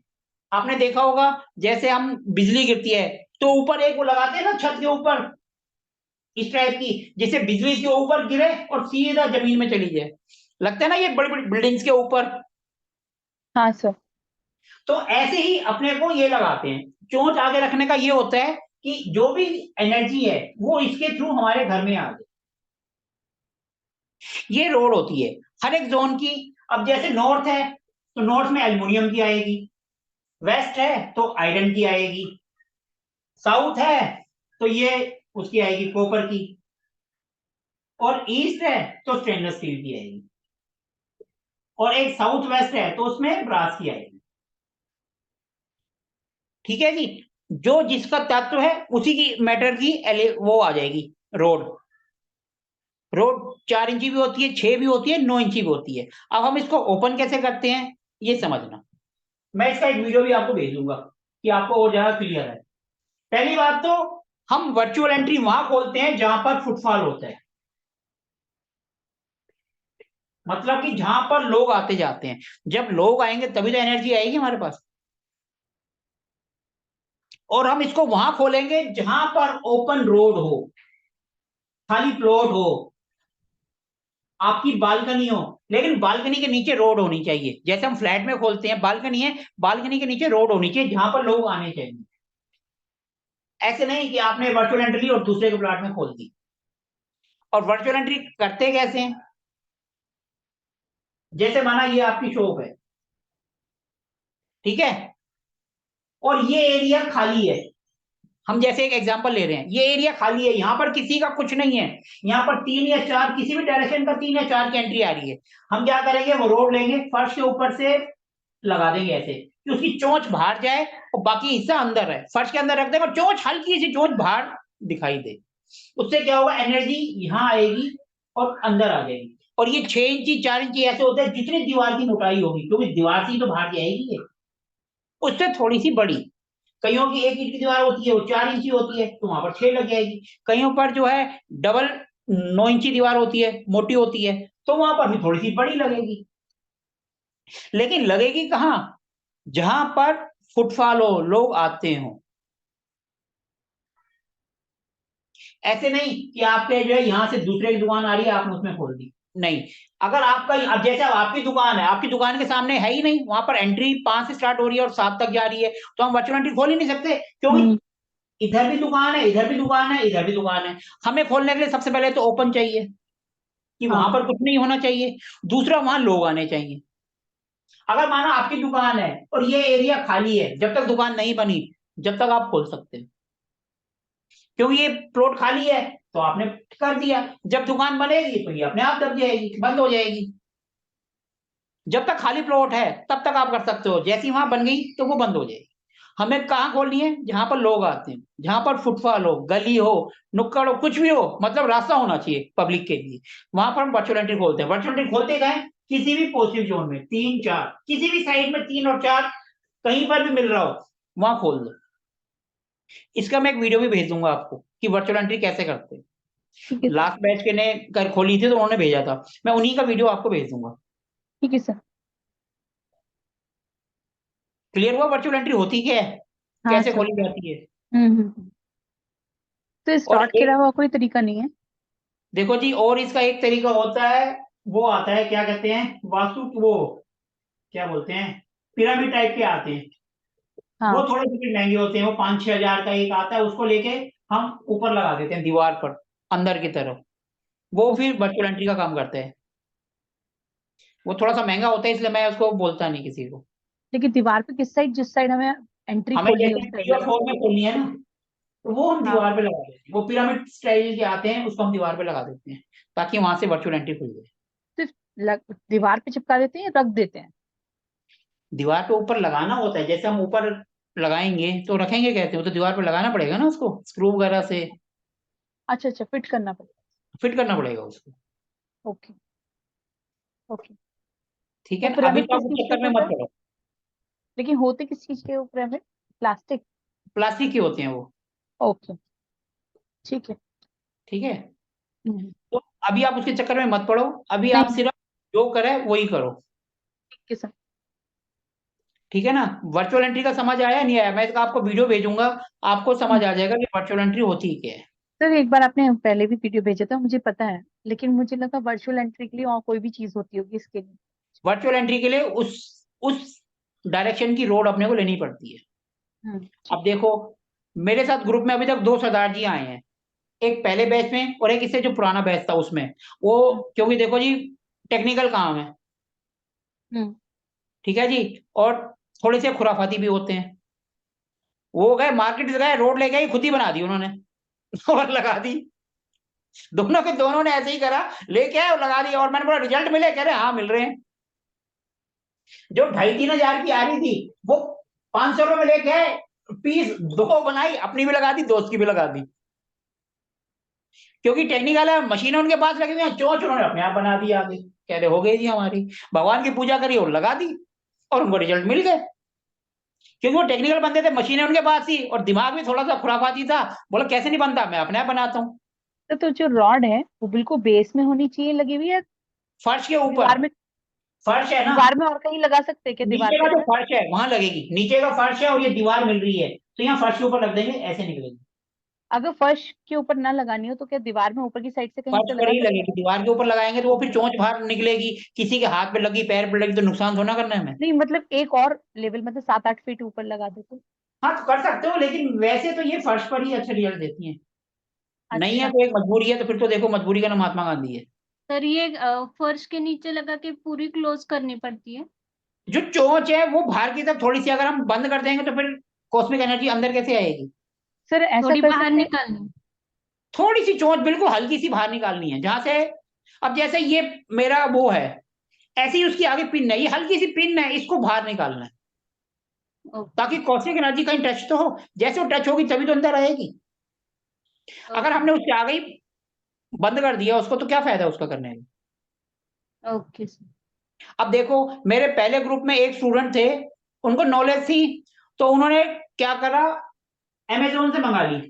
आपने देखा होगा, जैसे हम बिजली गिरती है तो ऊपर एक वो लगाते हैं ना छत के ऊपर, इस टाइप की, जिससे बिजली के ऊपर गिरे और सीधा जमीन में चली जाए। लगता है ना ये बड़ी बड़ी बिल्डिंग्स के ऊपर। हाँ सर। तो ऐसे ही अपने को ये लगाते हैं। चोंच आगे रखने का ये होता है कि जो भी एनर्जी है वो इसके थ्रू हमारे घर में आ जाए। ये रोड होती है हर एक जोन की। अब जैसे नॉर्थ है तो नॉर्थ में एल्युमिनियम की आएगी, वेस्ट है तो आयरन की आएगी, साउथ है तो ये उसकी आएगी कॉपर की, और ईस्ट है तो स्टेनलेस स्टील की आएगी, और एक साउथ वेस्ट है तो उसमें ब्रास की आएगी। ठीक है जी। जो जिसका तत्व है उसी की मैटर की वो आ जाएगी रोड। रोड 4 इंची भी होती है, 6 भी होती है, 9 इंची भी होती है। अब हम इसको ओपन कैसे करते हैं ये समझना। मैं इसका एक वीडियो भी आपको भेज दूंगा कि आपको और ज्यादा क्लियर है। पहली बात तो, हम वर्चुअल एंट्री वहां खोलते हैं जहां पर फुटफॉल होता है, मतलब कि जहां पर लोग आते जाते हैं। जब लोग आएंगे तभी तो एनर्जी आएगी हमारे पास। और हम इसको वहां खोलेंगे जहां पर ओपन रोड हो, खाली प्लॉट हो, आपकी बालकनी हो, लेकिन बालकनी के नीचे रोड होनी चाहिए। जैसे हम फ्लैट में खोलते हैं, बालकनी है, बालकनी के नीचे रोड होनी चाहिए जहां पर लोग आने चाहिए। ऐसे नहीं कि आपने वर्चुअल एंट्री ली और दूसरे के प्लॉट में खोल दी। और वर्चुअल एंट्री करते कैसे हैं, जैसे माना ये आपकी शॉप है, ठीक है, और ये एरिया खाली है। हम जैसे एक एग्जांपल ले रहे हैं, ये एरिया खाली है, यहां पर किसी का कुछ नहीं है। यहाँ पर 3 या 4 किसी भी डायरेक्शन का 3 या 4 की एंट्री आ रही है। हम क्या करेंगे, वो रोड लेंगे, फर्श के ऊपर से लगा देंगे ऐसे कि उसकी चोंच बाहर जाए और बाकी हिस्सा अंदर है, फर्श के अंदर रख देंगे और चोंच हल्की सी चोंच बाहर दिखाई दे। उससे क्या होगा, एनर्जी यहाँ आएगी और अंदर आ जाएगी। और ये 6 इंची 4 इंची ऐसे होते हैं जितनी दीवार की मोटाई होगी, क्योंकि दीवार से ही तो बाहर जाएगी ये, उससे थोड़ी सी बड़ी। कईयों की 1 इंच की दीवार होती है वो 4 इंची होती है, तो वहां पर 6 लग जाएगी। कईयों पर जो है डबल 9 इंची दीवार होती है, मोटी होती है, तो वहां पर भी थोड़ी सी बड़ी लगेगी। लेकिन लगेगी कहाँ, जहां पर फुटफॉल हो, लोग आते हो। ऐसे नहीं कि आपके जो है यहाँ से दूसरे की दुकान आ रही है आपने उसमें खोल दी, नहीं। अगर आपका, अब जैसे अब आपकी दुकान है, आपकी दुकान के सामने है ही नहीं, वहां पर एंट्री 5 से स्टार्ट हो रही है और 7 तक जा रही है, तो हम वर्चुअल एंट्री खोल ही नहीं सकते, क्योंकि इधर भी दुकान है, इधर भी दुकान है, इधर भी दुकान है। हमें खोलने के लिए सबसे पहले तो ओपन चाहिए, कि वहां पर कुछ नहीं होना चाहिए। दूसरा, वहां लोग आने चाहिए। अगर मानो आपकी दुकान है और ये एरिया खाली है, जब तक दुकान नहीं बनी, जब तक आप खोल सकते हैं, क्योंकि ये प्लॉट खाली है तो आपने कर दिया। जब दुकान बनेगी तो ये अपने आप दब जाएगी, बंद हो जाएगी। जब तक खाली प्लॉट है तब तक आप कर सकते हो, जैसी वहां बन गई तो वो बंद हो जाएगी। हमें कहाँ खोलनी है, जहां पर लोग आते हैं, जहां पर फुटफॉल हो, गली हो, नुक्कड़ हो, कुछ भी हो, मतलब रास्ता होना चाहिए पब्लिक के लिए, वहां पर हम वर्चुअल एंट्री खोलते हैं। वर्चुअल एंट्री खोलते गए किसी भी पॉजिटिव जोन में 3 4, किसी भी साइड में 3 और 4 कहीं पर भी मिल रहा हो, वहां खोल दो। इसका मैं एक वीडियो भी भेज दूंगा आपको कि वर्चुअल एंट्री कैसे करते हैं। ठीक है सर। लास्ट बैच के ने कर खोली थी तो उन्होंने भेजा था, मैं उन्हीं का वीडियो आपको भेज दूंगा। ठीक है सर। क्लियर हुआ वर्चुअल एंट्री होती क्या है, हाँ कैसे सर। खोली जाती है। तो और स्टार्ट के एक, अलावा कोई तरीका नहीं है? देखो जी, और इसका एक तरीका होता है, वो आता है क्या कहते हैं, वास्तु, वो क्या बोलते हैं, पिरामिड टाइप के आते हैं। वो हाँ। थोड़े से महंगे होते हैं, वो 5-6 हजार का एक आता है, उसको लेके हम ऊपर लगा देते हैं दीवार पर, अंदर की तरफ। वो फिर वर्चुअल एंट्री का काम करते हैं। वो थोड़ा सा महंगा होता है, इसलिए मैं उसको बोलता नहीं किसी को। लेकिन दीवार पे किस साइड, जिस साइड हमें एंट्री हमें खोलनी है जैसे उस साइड 3 और लगा? 4 में खोलनी है ना, तो वो हम हाँ। दीवार पे लगा देते हैं। वो पिरामिड स्टाइल के आते हैं, उसको हम दीवार पे लगा देते हैं, ताकि वहां से वर्चुअल एंट्री खुल जाए। सिर्फ दीवार पे चिपका देते हैं या रख देते हैं? दीवार पे ऊपर लगाना होता है, जैसे हम ऊपर लगाएंगे तो रखेंगे कैसे, वो तो दीवार पे लगाना पड़ेगा ना, उसको स्क्रू वगैरह से अच्छा अच्छा, फिट करना पड़ेगा। फिट करना पड़ेगा उसको। ओके। ओके। ठीक वो है ना, अभी पिरामिड तो किस आप उस चीज के चक्कर में होते मत हैं? पड़ो। लेकिन होते किस चीज के वो पिरामिड? प्लास्टिक? प्लास्टिक के होते हैं वो। ओके। ठीक है। ठीक है, हम्म, तो अभी आप उसके चक्कर में मत पड़ो। अभी आप नहीं। सिर्फ जो करे वही करो। ठीक है सर। ठीक है ना, वर्चुअल एंट्री का समझ आया नहीं आया, मैं इसका आपको वीडियो भेजूंगा, आपको समझ आ जाएगा कि वर्चुअल एंट्री होती ही क्या है। सर एक बार आपने पहले भी वीडियो भेजा था, मुझे पता है, लेकिन मुझे लगा वर्चुअल एंट्री के लिए और कोई भी चीज होती होगी इसके लिए। वर्चुअल एंट्री के लिए उस डायरेक्शन की रोड अपने को लेनी पड़ती है। ठीक अब देखो, मेरे साथ ग्रुप में अभी तक 2 सरदार जी आए हैं, एक पहले बैच में और एक इससे जो पुराना बैच था उसमें। वो, है। क्योंकि देखो जी, टेक्निकल काम है, हम्म। ठीक है जी, और थोड़े से खुराफाती भी होते हैं। वो गए मार्केट से गए, रोड ले गए, खुद ही बना दी उन्होंने और लगा दी। दोनों के दोनों ने ऐसे ही करा, लेके आए और लगा दिया, और मैंने बोला रिजल्ट मिले, कह रहे हाँ मिल रहे हैं। जो 2,500-3,000 की आ रही थी, वो 500 रुपए में लेके आए, पीस 2 बनाई, अपनी भी लगा दी, दोस्त की भी लगा दी। क्योंकि टेक्निकल है, मशीनें उनके पास लगी हुई हैं, चोंच उन्होंने अपने आप बना दी आगे। कह रहे हो गई जी हमारी, भगवान की पूजा करी और लगा दी, और उनको रिजल्ट मिल गए। क्योंकि वो टेक्निकल बंदे थे, मशीनें उनके पास थी, और दिमाग भी थोड़ा सा खुराफाती था। बोला कैसे नहीं बनता, मैं अपने आप बनाता हूँ। तो जो रॉड है वो बिल्कुल बेस में होनी चाहिए लगी हुई, या फर्श के ऊपर, दीवार में? फर्श है ना, दीवार में और कहीं लगा सकते हैं क्या, दीवार नीचे के का जो ऊपर? फर्श है वहां लगेगी, नीचे का फर्श है और ये दीवार मिल रही है, तो यहाँ फर्श के ऊपर लग देंगे, ऐसे निकलेगी। अगर फर्श के ऊपर ना लगानी हो तो क्या दीवार में ऊपर की साइड से कहीं फर्श से पर लगा ही सकते लगेगी, दीवार के ऊपर लगाएंगे तो वो फिर हैं? चोंच बाहर निकलेगी, किसी के हाथ पे लगी, पैर पे लगी, तो नुकसान थोड़ा करना है हमें। नहीं मतलब एक और लेवल, मतलब 7-8 फीट ऊपर लगा दे तो? हाँ, तो कर सकते हो, लेकिन वैसे तो ये फर्श पर ही अच्छे रिजल्ट देती है। नहीं है अच्छा। तो एक मजबूरी है, तो फिर तो देखो मजबूरी का नाम महात्मा गांधी है। सर ये फर्श के नीचे लगा के पूरी क्लोज करनी पड़ती है? जो चोंच है वो बाहर की तरफ थोड़ी सी अगर हम बंद कर देंगे तो फिर कॉस्मिक एनर्जी अंदर कैसे आएगी। सर ऐसा थोड़ी कर बाहर सकते हैं? निकालनी? थोड़ी सी चोंच बिल्कुल हल्की सी बाहर निकालनी है, जहां से, अब जैसे ये मेरा वो है, ऐसी उसकी आगे पिन है, ये हल्की सी पिन है, इसको बाहर निकालना है ताकि कॉस्मिक एनर्जी कहीं टच तो हो। जैसे वो टच होगी तभी तो अंदर आएगी। अगर हमने उसके आगे ही बंद कर दिया उसको तो क्या फायदा उसका करने में। Okay sir. अब देखो मेरे पहले ग्रुप में एक स्टूडेंट थे, उनको नॉलेज थी, तो उन्होंने क्या करा, अमेजोन से मंगा ली।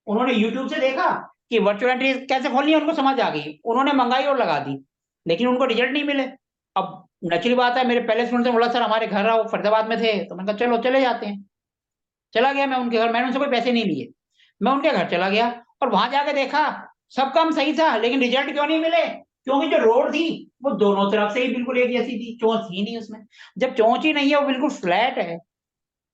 उन्होंने यूट्यूब से देखा कि वर्चुअल एंट्री कैसे खोलनी है, उनको समझ आ गई, उन्होंने मंगाई और लगा दी, लेकिन उनको रिजल्ट नहीं मिले। अब नेचुरली बात है, मेरे पहले स्टूडेंट ने बोला सर हमारे घर आओ, फरीदाबाद में थे, तो मैंने कहा चलो चले जाते हैं। चला गया मैं उनके घर, मैंने उनसे कोई पैसे नहीं लिए, मैं उनके घर चला गया और वहां जाके देखा सब काम सही था, लेकिन रिजल्ट क्यों नहीं मिले, क्योंकि जो रोड थी वो दोनों तरफ से ही बिल्कुल एक जैसी थी, चोंच ही नहीं उसमें। जब चोंच ही नहीं है, वो बिल्कुल फ्लैट है,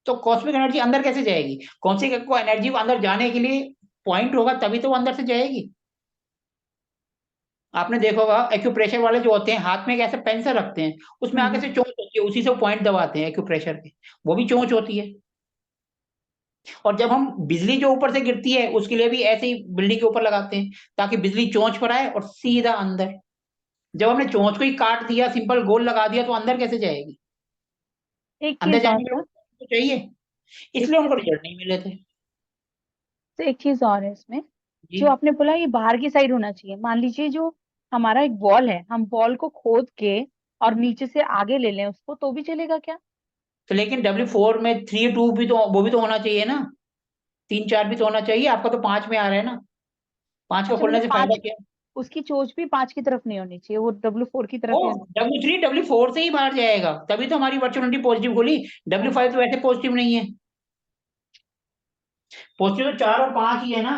तो कॉस्मिक एनर्जी अंदर कैसे जाएगी। कॉस्मिक को एनर्जी को अंदर जाने के लिए पॉइंट होगा तभी तो वो अंदर से जाएगी। आपने देखा होगा एक्यूप्रेशर वाले जो होते हैं हाथ में एक ऐसे पेन से रखते हैं, उसमें आगे से चोंच होती है, उसी से पॉइंट दबाते हैं एक्यूप्रेशर के, वो भी चोंच होती है। और जब हम बिजली जो ऊपर से गिरती है उसके लिए भी ऐसे ही बिल्डिंग के ऊपर लगाते हैं ताकि बिजली चोंच पर आए और सीधा अंदर। जब हमने चोंच को ही काट दिया, सिंपल गोल लगा दिया, तो अंदर कैसे जाएगी। एक अंदर चीज और जाने के लिए सर, तो चाहिए, एक इसलिए उनको चीज रिजल्ट नहीं मिले थे। तो एक चीज और है इसमें, जी। जो आपने बोला ये बाहर की साइड होना चाहिए। मान लीजिए जो हमारा एक बॉल है, हम बॉल को खोद के और नीचे से आगे ले लें उसको, तो भी चलेगा क्या? तो लेकिन W4 में 3 2 भी तो वो भी तो होना चाहिए ना, 3 4 भी तो होना चाहिए। आपका तो 5 में आ रहा है ना, 5 का अच्छा, खोलने मतलब से फायदा पांच, क्या। उसकी चोच भी 5 की तरफ नहीं होनी चाहिए, वो W4 की वो तरफ ही होनी W3 W4 से ही बाहर जाएगा, तभी तो हमारी वर्चुअलिटी पॉजिटिव खुली। W5 तो वैसे पॉजिटिव नहीं है, पॉजिटिव तो 4 और 5 ही है ना।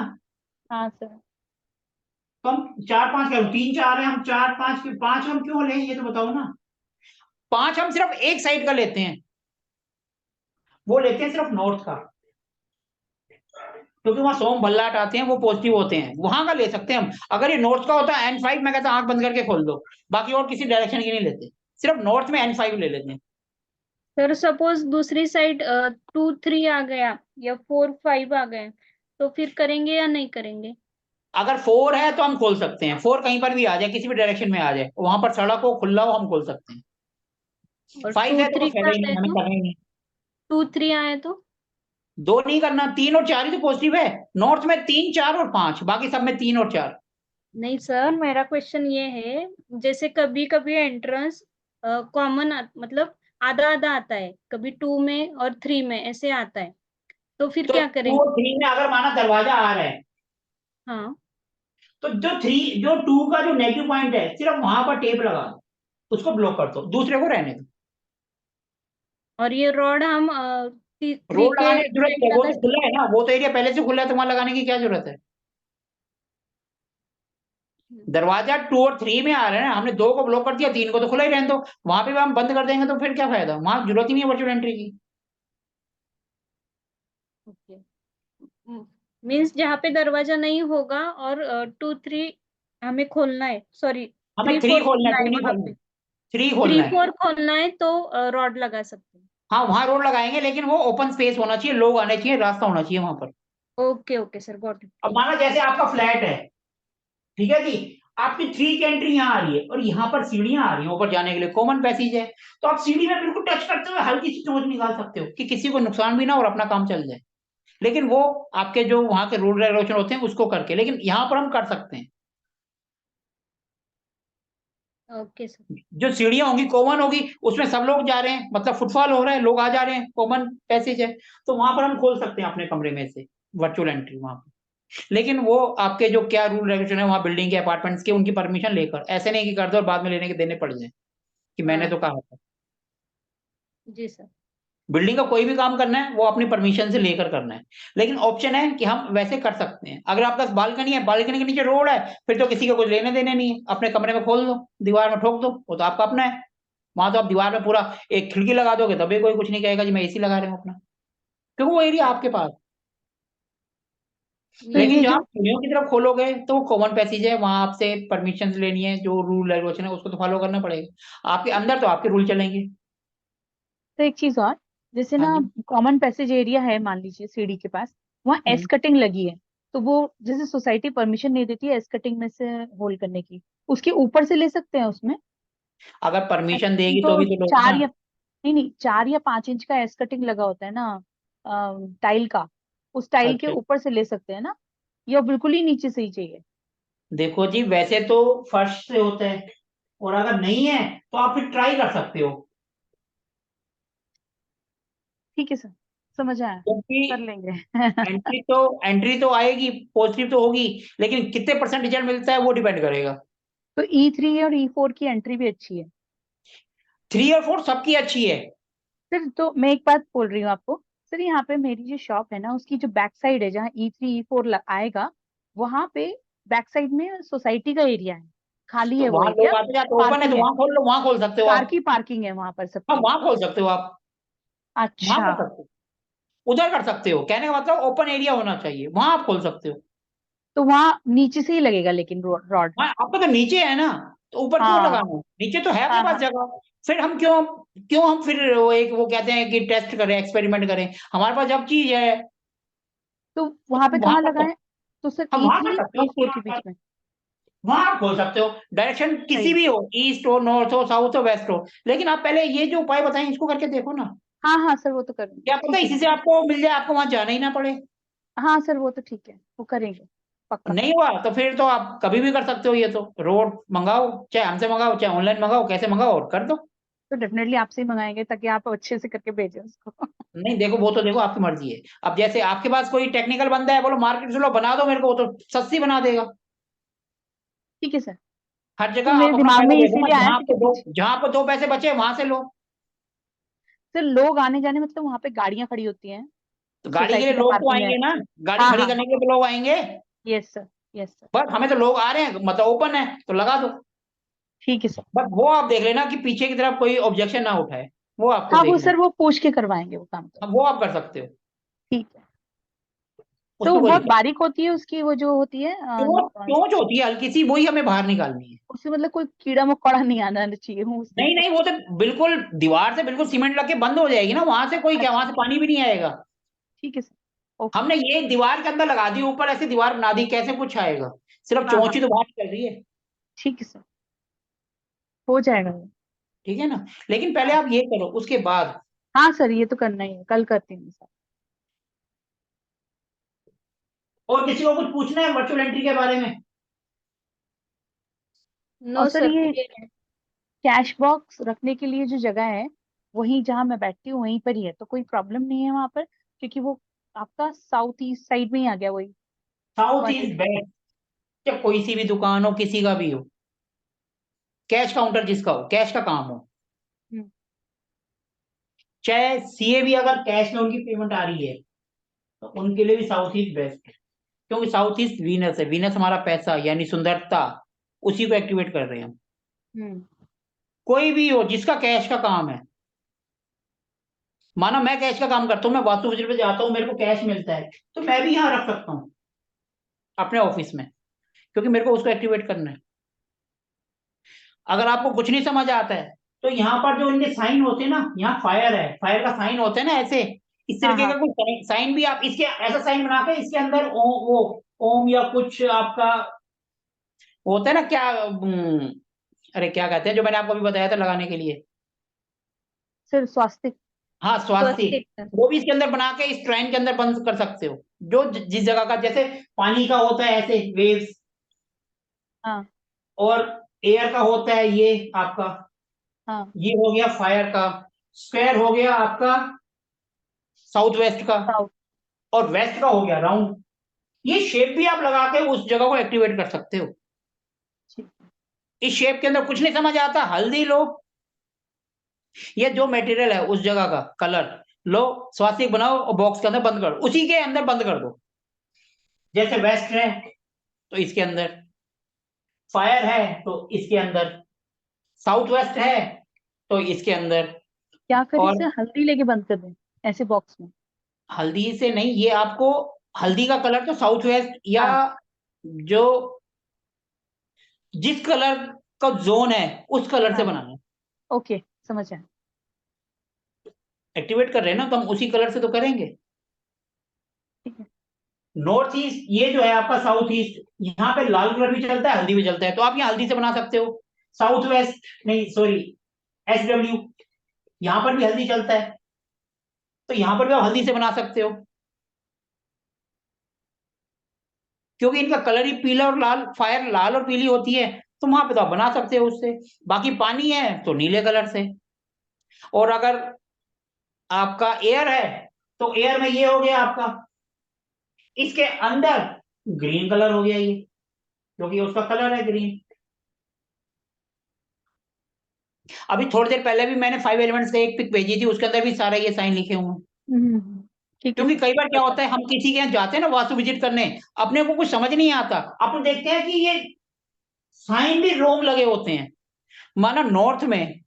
हाँ सर। तो हम 4 5 क्या 3 4 है, हम 4 5 की 5 हम क्यों लें, ये तो बताओ ना। 5 हम सिर्फ एक साइड का लेते हैं, वो लेते हैं सिर्फ नॉर्थ का, क्योंकि वहां सोम बल्लाट आते हैं, वो पॉजिटिव होते हैं, वहां का ले सकते हैं हम। अगर ये नॉर्थ का होता है N5, मैं कहता आंख बंद करके खोल दो, बाकी और किसी डायरेक्शन की नहीं लेते, सिर्फ नॉर्थ में N5 ले लेते हैं। सर सपोज दूसरी साइड 2 3 आ गया या 4 5 आ गए, तो फिर करेंगे या नहीं करेंगे? अगर 4 है तो हम खोल सकते हैं, 4 कहीं पर भी आ जाए, किसी भी डायरेक्शन में आ जाए, वहां पर सड़क हो खुला हो, हम खोल सकते हैं। और 5 टू है तो कोई थ्री फायदा आ ही गए नहीं, हमें तो? करना ही नहीं। 2 3 आए तो? 2 नहीं करना, 3 और 4 ही तो पॉजिटिव है। नॉर्थ में 3 4 और 5, बाकी सब में 3 और 4। नहीं सर, मेरा क्वेश्चन ये है, जैसे कभी कभी एंट्रेंस कॉमन मतलब आधा आधा आता है, कभी 2 में और 3 में ऐसे आता है, तो फिर तो क्या 2 और करेंगे? 3 में अगर माना दरवाजा आ रहा है, हाँ। तो जो 2 का जो नेगेटिव पॉइंट है सिर्फ वहां पर टेप लगा दो, उसको ब्लॉक कर दो, दूसरे को रहने दो। और ये रॉड हम 3 रोड के लगाने की जरूरत साइड है, वो लगा तो खुला है ना, वो तो एरिया पहले से खुला है, तो वहां लगाने की क्या जरूरत है। सकते? दरवाजा 2 और 3 में आ रहा है ना, हमने 2 को ब्लॉक कर दिया, 3 को तो खुला ही रहने दो। वहां पे भी हम बंद कर देंगे तो फिर क्या फायदा, वहां जरूरत ही नहीं है वर्चुअल एंट्री की। ओके। मीन्स जहाँ पे दरवाजा नहीं होगा और 2 3 हमें खोलना है, सॉरी हमें 3 3 4 खोलना है, खोलना 2 है नहीं वहां खोलना, पे। 3 3 खोलना है। 4 खोलना है तो रॉड लगा सकते हैं। हाँ वहां रोड लगाएंगे, लेकिन वो ओपन स्पेस होना चाहिए, लोग आने चाहिए, रास्ता होना चाहिए वहां पर। Okay okay sir, got it. अब माना जैसे आपका फ्लैट है, ठीक है जी, आपकी 3 की एंट्री यहाँ आ रही है और यहाँ पर सीढ़ियां आ रही हैं ऊपर जाने के लिए, कॉमन पैसेज है, तो आप सीढ़ी में बिल्कुल टच करते हुए हल्की सी चोंच निकाल सकते हो कि किसी को नुकसान भी ना और अपना काम चल जाए। लेकिन वो आपके जो वहां के रूल रेगुलेशन होते हैं उसको करके, लेकिन यहाँ पर हम कर सकते हैं। Okay sir. जो सीढ़ियां होंगी कॉमन होगी, उसमें सब लोग जा रहे हैं, मतलब फुटफॉल हो रहा है, लोग आ जा रहे हैं, कॉमन पैसेज है, तो वहां पर हम खोल सकते हैं अपने कमरे में से वर्चुअल एंट्री वहां पर। लेकिन वो आपके जो क्या रूल रेगुलेशन है वहां बिल्डिंग के अपार्टमेंट्स के, उनकी परमिशन लेकर, ऐसे नहीं कि कर दो और बाद में लेने के देने पड़ जाए कि मैंने तो हाँ। कहा था। जी सर। बिल्डिंग का कोई भी काम करना है वो अपनी परमिशन से लेकर करना है, लेकिन ऑप्शन है कि हम वैसे कर सकते हैं। अगर आपके पास बालकनी है, बालकनी के नीचे रोड है, फिर तो किसी का कुछ लेने देने नहीं है, अपने कमरे में खोल दो, दीवार में ठोक दो, वो तो आपका अपना है। वहां तो आप दीवार में पूरा एक खिड़की लगा दोगे तभी कोई कुछ नहीं कहेगा जी मैं एसी लगा रहे हूँ अपना, क्योंकि वो एरिया आपके पास। तो लेकिन ये जब जो आप सीढ़ियों की तरफ खोलोगे तो वो कॉमन पैसेज है, वहां आपसे परमिशन लेनी है, जो रूल रेगुलेशन है उसको तो फॉलो करना पड़ेगा। आपके अंदर तो आपके रूल चलेंगे। तो एक चीज और, जैसे हाँ ना जी। कॉमन पैसेज एरिया है, मान लीजिए सीढ़ी के पास, वहाँ एस हम्म। कटिंग लगी है, तो वो जैसे सोसाइटी परमिशन नहीं देती है एस कटिंग में से होल करने की, उसके ऊपर से ले सकते हैं उसमें? अगर परमिशन देगी तो तो भी तो लोग चार ना। या नहीं 4 या 5 इंच का एस कटिंग लगा होता है ना टाइल का, उस टाइल के अच्छा ऊपर से ले सकते हैं ना, या बिल्कुल ही नीचे से ही चाहिए? देखो जी, वैसे तो फर्श से होता है, और अगर नहीं है तो आप फिर ट्राई कर सकते हो। ठीक है सर, समझ आया, क्योंकि कर लेंगे। एंट्री तो आएगी, पॉजिटिव तो होगी, लेकिन कितने परसेंट रिजल्ट मिलता है वो डिपेंड करेगा। तो E3 और E4 की एंट्री भी अच्छी है 3 और 4 सबकी अच्छी है। सर। तो मैं एक बात बोल रही हूँ आपको सर, यहाँ पे मेरी जो शॉप है ना, उसकी जो बैक साइड है, जहाँ E3 E4 आएगा, वहां पे बैक साइड में सोसाइटी का एरिया है, खाली तो है वो वहां एरिया, लोग आते जाते ओपन है, पार्किंग तो है, वहां खोल लो, वहां खोल सकते हो कार आप। की पार्किंग है वहां पर हाँ, सबकी। वहां खोल सकते हो आप, वहां अच्छा, कर सकते हो, उधर कर सकते हो। कहने का मतलब ओपन एरिया होना चाहिए, वहां आप खोल सकते हो। तो वहां नीचे से ही लगेगा लेकिन रॉड? हाँ, आपका तो नीचे है ना, तो ऊपर क्यों हाँ लगाना है? नीचे तो है अपने हाँ पास हाँ। जगह। फिर हम क्यों क्यों हम फिर वो कहते हैं कि टेस्ट करें, एक्सपेरिमेंट करें? हमारे पास जब चीज है तो तो वहां पे हम वहां कहाँ कर सकते, लगाएं? तो सर हम वहां कर E3 सकते हो E4 के बीच में? वहां आप खोल सकते हो। डायरेक्शन किसी सही। भी हो, ईस्ट हो, नॉर्थ हो, साउथ हो, वेस्ट हो, लेकिन आप पहले ये जो उपाय बताएं इसको करके देखो ना। हाँ हाँ सर, वो तो करेंगे, क्या पता ठीक है इसी सर। से आपको मिल जाए, आपको वहां जाना ही ना पड़े। हाँ सर, वो तो ठीक है, वो करेंगे पक्का। नहीं हुआ तो फिर तो आप कभी भी कर सकते हो, ये तो रोड मंगाओ, चाहे हमसे मंगाओ, चाहे ऑनलाइन मंगाओ, कैसे मंगाओ और कर दो। तो डेफिनेटली आपसे ही मंगाएंगे, ताकि आप अच्छे से करके भेजें उसको। नहीं देखो, वो तो देखो आपकी मर्जी है। अब जैसे आपके पास कोई टेक्निकल बंदा है, बोलो मार्केट से लो बना दो मेरे को, वो तो सस्ती बना देगा। ठीक है सर। हर तो जगह आप मेरे अपना दिमाग फायदा में देखो ना, इसीलिए आया जहां क्योंकि आपको दो पीछे जहां आपको 2 पैसे बचे वहां से लो। सर लोग आने जाने, मतलब वहां पे गाड़ियां खड़ी होती हैं, तो गाड़ी के लिए सोसाइटी का लोग तो पार्किंग है। आएंगे ना, गाड़ी हाँ खड़ी हाँ करने हाँ। के लिए तो लोग आएंगे। Yes sir, yes sir. बस हमें तो लोग आ रहे हैं, मतलब ओपन है तो लगा दो। ठीक है सर। बस वो आप देख लेना कि पीछे की तरफ कोई ऑब्जेक्शन ना उठाए, वो आपको हाँ वो देखना है। सर, वो पूछ के करवाएंगे वो काम तो। अब वो आप कर सकते हो, ठीक है। तो उसमें कोई बहुत दिक्कत बारीक होती है उसकी, वो जो होती है नहीं। चोंच होती है हल्की सी, वही हमें बाहर निकालनी है। उससे मतलब कोई कीड़ा मकोड़ा नहीं आना चाहिए वो उसमें। नहीं नहीं, वो तो बिल्कुल दीवार से बिल्कुल सीमेंट लग के बंद हो जाएगी ना, वहां से कोई क्या, वहां अच्छा, से पानी भी नहीं आएगा। ठीक है सर, ओके। हमने ये दीवार के अंदर लगा दी, ऊपर ऐसे दीवार बना दी, कैसे कुछ आएगा? सिर्फ हाँ चोंच हाँ, ही तो बाहर निकल रही है। ठीक है सर, हो जाएगा वो। ठीक है ना? लेकिन पहले हाँ आप ये करो, उसके बाद हाँ सर, ये तो करना ही है, कल करती हूँ सर। और किसी को कुछ पूछना है वर्चुअल एंट्री के बारे में? और नो सर सर, ये क्लियर है। कैश बॉक्स रखने के लिए जो जगह है, वहीं जहाँ मैं बैठती हूँ वहीं पर ही है, तो कोई प्रॉब्लम नहीं है वहां पर? क्योंकि वो आपका साउथ ईस्ट साइड में ही आ गया वही साउथ पॉइंट। East best. चाहे कोई सी भी दुकान हो, किसी का भी हो, कैश काउंटर जिसका हो, कैश का काम हो, हम्म चाहे सीए भी अगर कैश में उनकी पेमेंट आ रही है, तो उनके लिए भी साउथ ईस्ट बेस्ट है। क्योंकि साउथ ईस्ट वीनस है, वीनस हमारा पैसा यानी सुंदरता, उसी को एक्टिवेट कर रहे हैं हम। हम्म। कोई भी हो जिसका कैश का काम है, माना मैं कैश का काम करता हूँ, मैं वास्तु विजिट पे जाता हूँ, मेरे को कैश मिलता है, तो मैं भी यहाँ रख सकता हूँ अपने ऑफिस में, क्योंकि मेरे को उसको एक्टिवेट करना है। अगर आपको कुछ नहीं समझ आता है, तो यहाँ पर जो इनके साइन होते हैं ना, यहाँ फायर है, फायर का साइन होता है ना ऐसे, इस हाँ तरीके हाँ का कोई साइन भी आप इसके ऐसा साइन बना के इसके अंदर वो ओम या कुछ आपका होता है ना क्या, अरे क्या कहते हैं जो मैंने आपको अभी बताया था लगाने के लिए? सर, स्वास्थ्य। हाँ, स्वास्थ्य। स्वस्तिक सर। वो भी इसके अंदर बना के इस ट्रेन के अंदर बंद कर सकते हो, जो जिस जगह का, जैसे पानी का होता है ऐसे वेव्स, हाँ और एयर का होता है ये आपका, हाँ। ये हो गया फायर का। स्क्वायर हो गया आपका साउथ वेस्ट का, साउथ। और वेस्ट का हो गया राउंड। ये शेप भी आप लगा के उस जगह को एक्टिवेट कर सकते हो। ठीक। इस शेप के अंदर कुछ नहीं समझ आता, हल्दी लो, ये जो मटेरियल है उस जगह का कलर लो, स्वास्तिक बनाओ और बॉक्स के अंदर बंद कर दो, उसी के अंदर बंद कर दो। जैसे वेस्ट है तो इसके अंदर, फायर है तो इसके अंदर, साउथ वेस्ट है तो इसके अंदर। क्या करें और सर, हल्दी लेके बंद कर दें ऐसे बॉक्स में? हल्दी से नहीं, ये आपको हल्दी का कलर तो साउथ वेस्ट या हाँ, जो जिस कलर का जोन है उस कलर से हाँ, बनाना है। ओके, समझ आया। एक्टिवेट कर रहे हैं ना, तो हम उसी कलर से तो करेंगे। ठीक है। नॉर्थ ईस्ट ये जो है आपका साउथ ईस्ट, यहाँ पे लाल कलर भी चलता है, हल्दी भी चलता है, तो आप यहाँ हल्दी से बना सकते हो। साउथ वेस्ट नहीं सॉरी SW, यहाँ पर भी हल्दी चलता है, तो यहाँ पर भी आप हल्दी से बना सकते हो, क्योंकि इनका कलर ही पीला और लाल, फायर लाल और पीली होती है, तो वहां पे तो आप बना सकते हो उससे। बाकी पानी है तो नीले कलर से, और अगर आपका एयर है तो एयर में ये हो गया आपका, इसके अंदर ग्रीन कलर हो गया ये, क्योंकि उसका कलर है ग्रीन। अभी थोड़ी देर पहले भी मैंने 5 एलिमेंट्स का एक पिक भेजी थी, उसके अंदर भी सारे ये साइन लिखे हुए हैं। ठीक है क्योंकि सर। कई बार क्या होता है, हम किसी के यहाँ जाते हैं ना वास्तु विजिट करने, अपने को कुछ समझ नहीं आता, अपन देखते हैं कि ये साइन भी रोंग लगे होते हैं। माना नॉर्थ में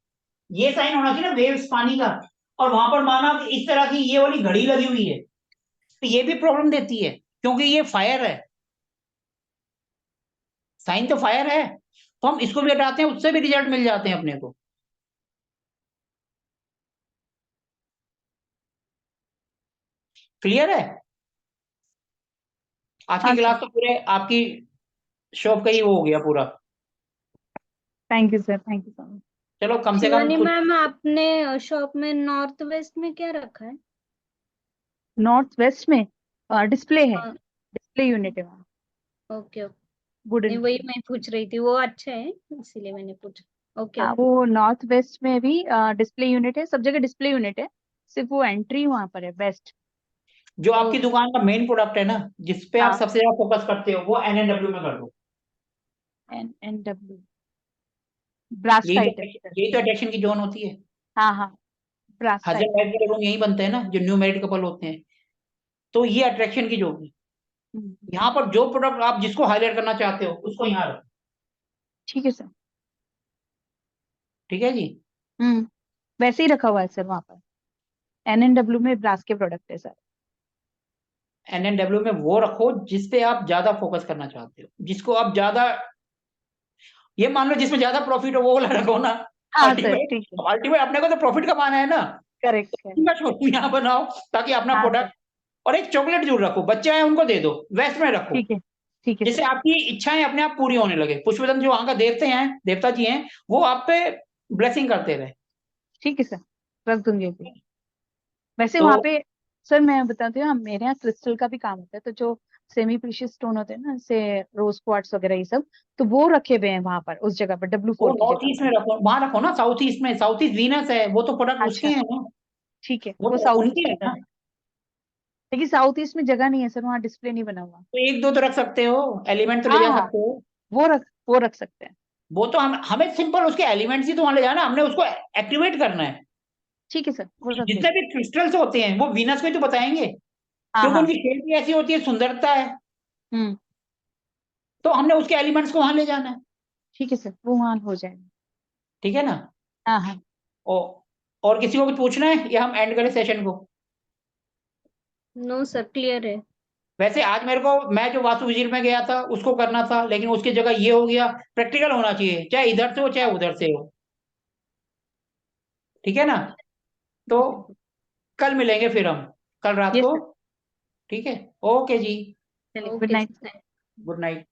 ये साइन होना चाहिए ना वेव्स पानी का, और वहां पर माना इस तरह की ये वाली घड़ी लगी हुई है, तो ये भी प्रॉब्लम देती है, क्योंकि ये फायर है, साइन तो फायर है, तो हम इसको भी हटाते हैं, उससे भी रिजल्ट मिल जाते हैं अपने को। क्लियर है? आज की हाँ क्लास सर। तो पूरे आपकी शॉप का ही वो हो गया पूरा। Thank you sir, thank you so much. चलो कम से कम शिवानी कुछ। मैम, आपने शॉप में नॉर्थ वेस्ट में क्या रखा है? नॉर्थ वेस्ट में डिस्प्ले है, हाँ, डिस्प्ले यूनिट है वहाँ, ओके ओके। वुडन नहीं, वही मैं पूछ रही थी, वो अच्छा है इसीलिए मैंने पूछा। ओके हाँ, ओके। वो नॉर्थ वेस्ट में भी डिस्प्ले यूनिट है, सब जगह डिस्प्ले यूनिट है, सिर्फ वो एंट्री वहां पर है बेस्ट। जो तो आपकी दुकान का मेन प्रोडक्ट है ना, जिसपे आप हाँ, सबसे ज्यादा फोकस करते हो, वो NNW में कर दो। NNW ब्रास का यही तो आइटम सर। यही तो अट्रैक्शन की जोन होती है। हाँ हाँ, ब्रास का हजर आइटम। वाइफ के रूम यही बनते हैं ना, जो न्यू मैरिड कपल होते हैं, तो ये अट्रैक्शन की जोन है। यहाँ पर जो प्रोडक्ट आप जिसको हाईलाइट करना चाहते हो उसको यहाँ रखो। ठीक है सर। ठीक है जी। वैसे ही रखा हुआ है सर वहां पर, NNW में ब्रास के प्रोडक्ट है सर। NNW में वो रखो जिसपे आप ज्यादा फोकस करना चाहते हो, जिसको आप ज्यादा, ये मान लो जिसमें ज्यादा प्रॉफिट हो वो वाला रखो ना। हाँ सर, अल्टीमेट ठीक है। अल्टीमेट अपने को तो प्रॉफिट कमाना है ना, करेक्ट तो करेक्ट। इनका शोरूम यहाँ बनाओ, ताकि अपना हाँ सर, प्रोडक्ट। और एक चॉकलेट जरूर रखो, बच्चे आए उनको दे दो, वेस्ट में रखो, ठीक है, ठीक है जिससे सर। आपकी इच्छाएं अपने आप पूरी होने लगे। पुष्पदन जो वहां का देवता जी हैं, वो आप पे ब्लेसिंग करते रहे। ठीक है सर, रख दूंगी अभी। वैसे तो वहां पे सर मैं बताती हूँ, हम मेरे यहाँ क्रिस्टल का भी काम होता है, तो जो सेमी प्रीशियस स्टोन होते हैं ना, जैसे रोज क्वार्ट्स वगैरह ये सब, तो वो रखे हुए हैं वहां पर, उस जगह पर वो W4 की नॉर्थ जगह ईस्ट पर। में रखो, वहां रखो ना, साउथ ईस्ट में, साउथ ईस्ट वीनस है, वो तो प्रोडक्ट उसके अच्छा, हैं ना, ठीक है, वो वो तो साउथ ईस्ट उनके में हैं कर ना। रहे हैं, लेकिन साउथ ईस्ट में जगह नहीं है सर, वहाँ डिस्प्ले नहीं बना हुआ। तो एक दो तो रख सकते हो, एलिमेंट तो ले हाँ जा हाँ, सकते हो। वो रख सकते हैं। वो तो हमें सिंपल उसके एलिमेंट्स ही तो वहां ले जाना, हमने उसको एक्टिवेट करना है। ठीक है सर, वो रख जितने देंगे। भी क्रिस्टल्स होते हैं वो वीनस को ही तो बताएंगे, हाँ क्योंकि हाँ। उनकी शेप भी ऐसी होती है, सुंदरता है, हम्म। तो हमने उसके एलिमेंट्स को वहां ले जाना है। ठीक है सर, वो वहाँ हो जाएगा। ठीक है ना? हाँ हाँ। ओ, और किसी को कुछ पूछना है या हम एंड करें सेशन को? नो सर, क्लियर है। वैसे आज मेरे को, मैं जो वास्तु विजिट में गया था उसको करना था, लेकिन उसकी जगह ये हो गया, प्रैक्टिकल होना चाहिए, चाहे इधर से हो चाहे उधर से हो। ठीक है ना? तो कल मिलेंगे फिर हम, कल रात यस को। सर। ठीक है, ओके जी, चलिए, good okay night. Sir. Good night.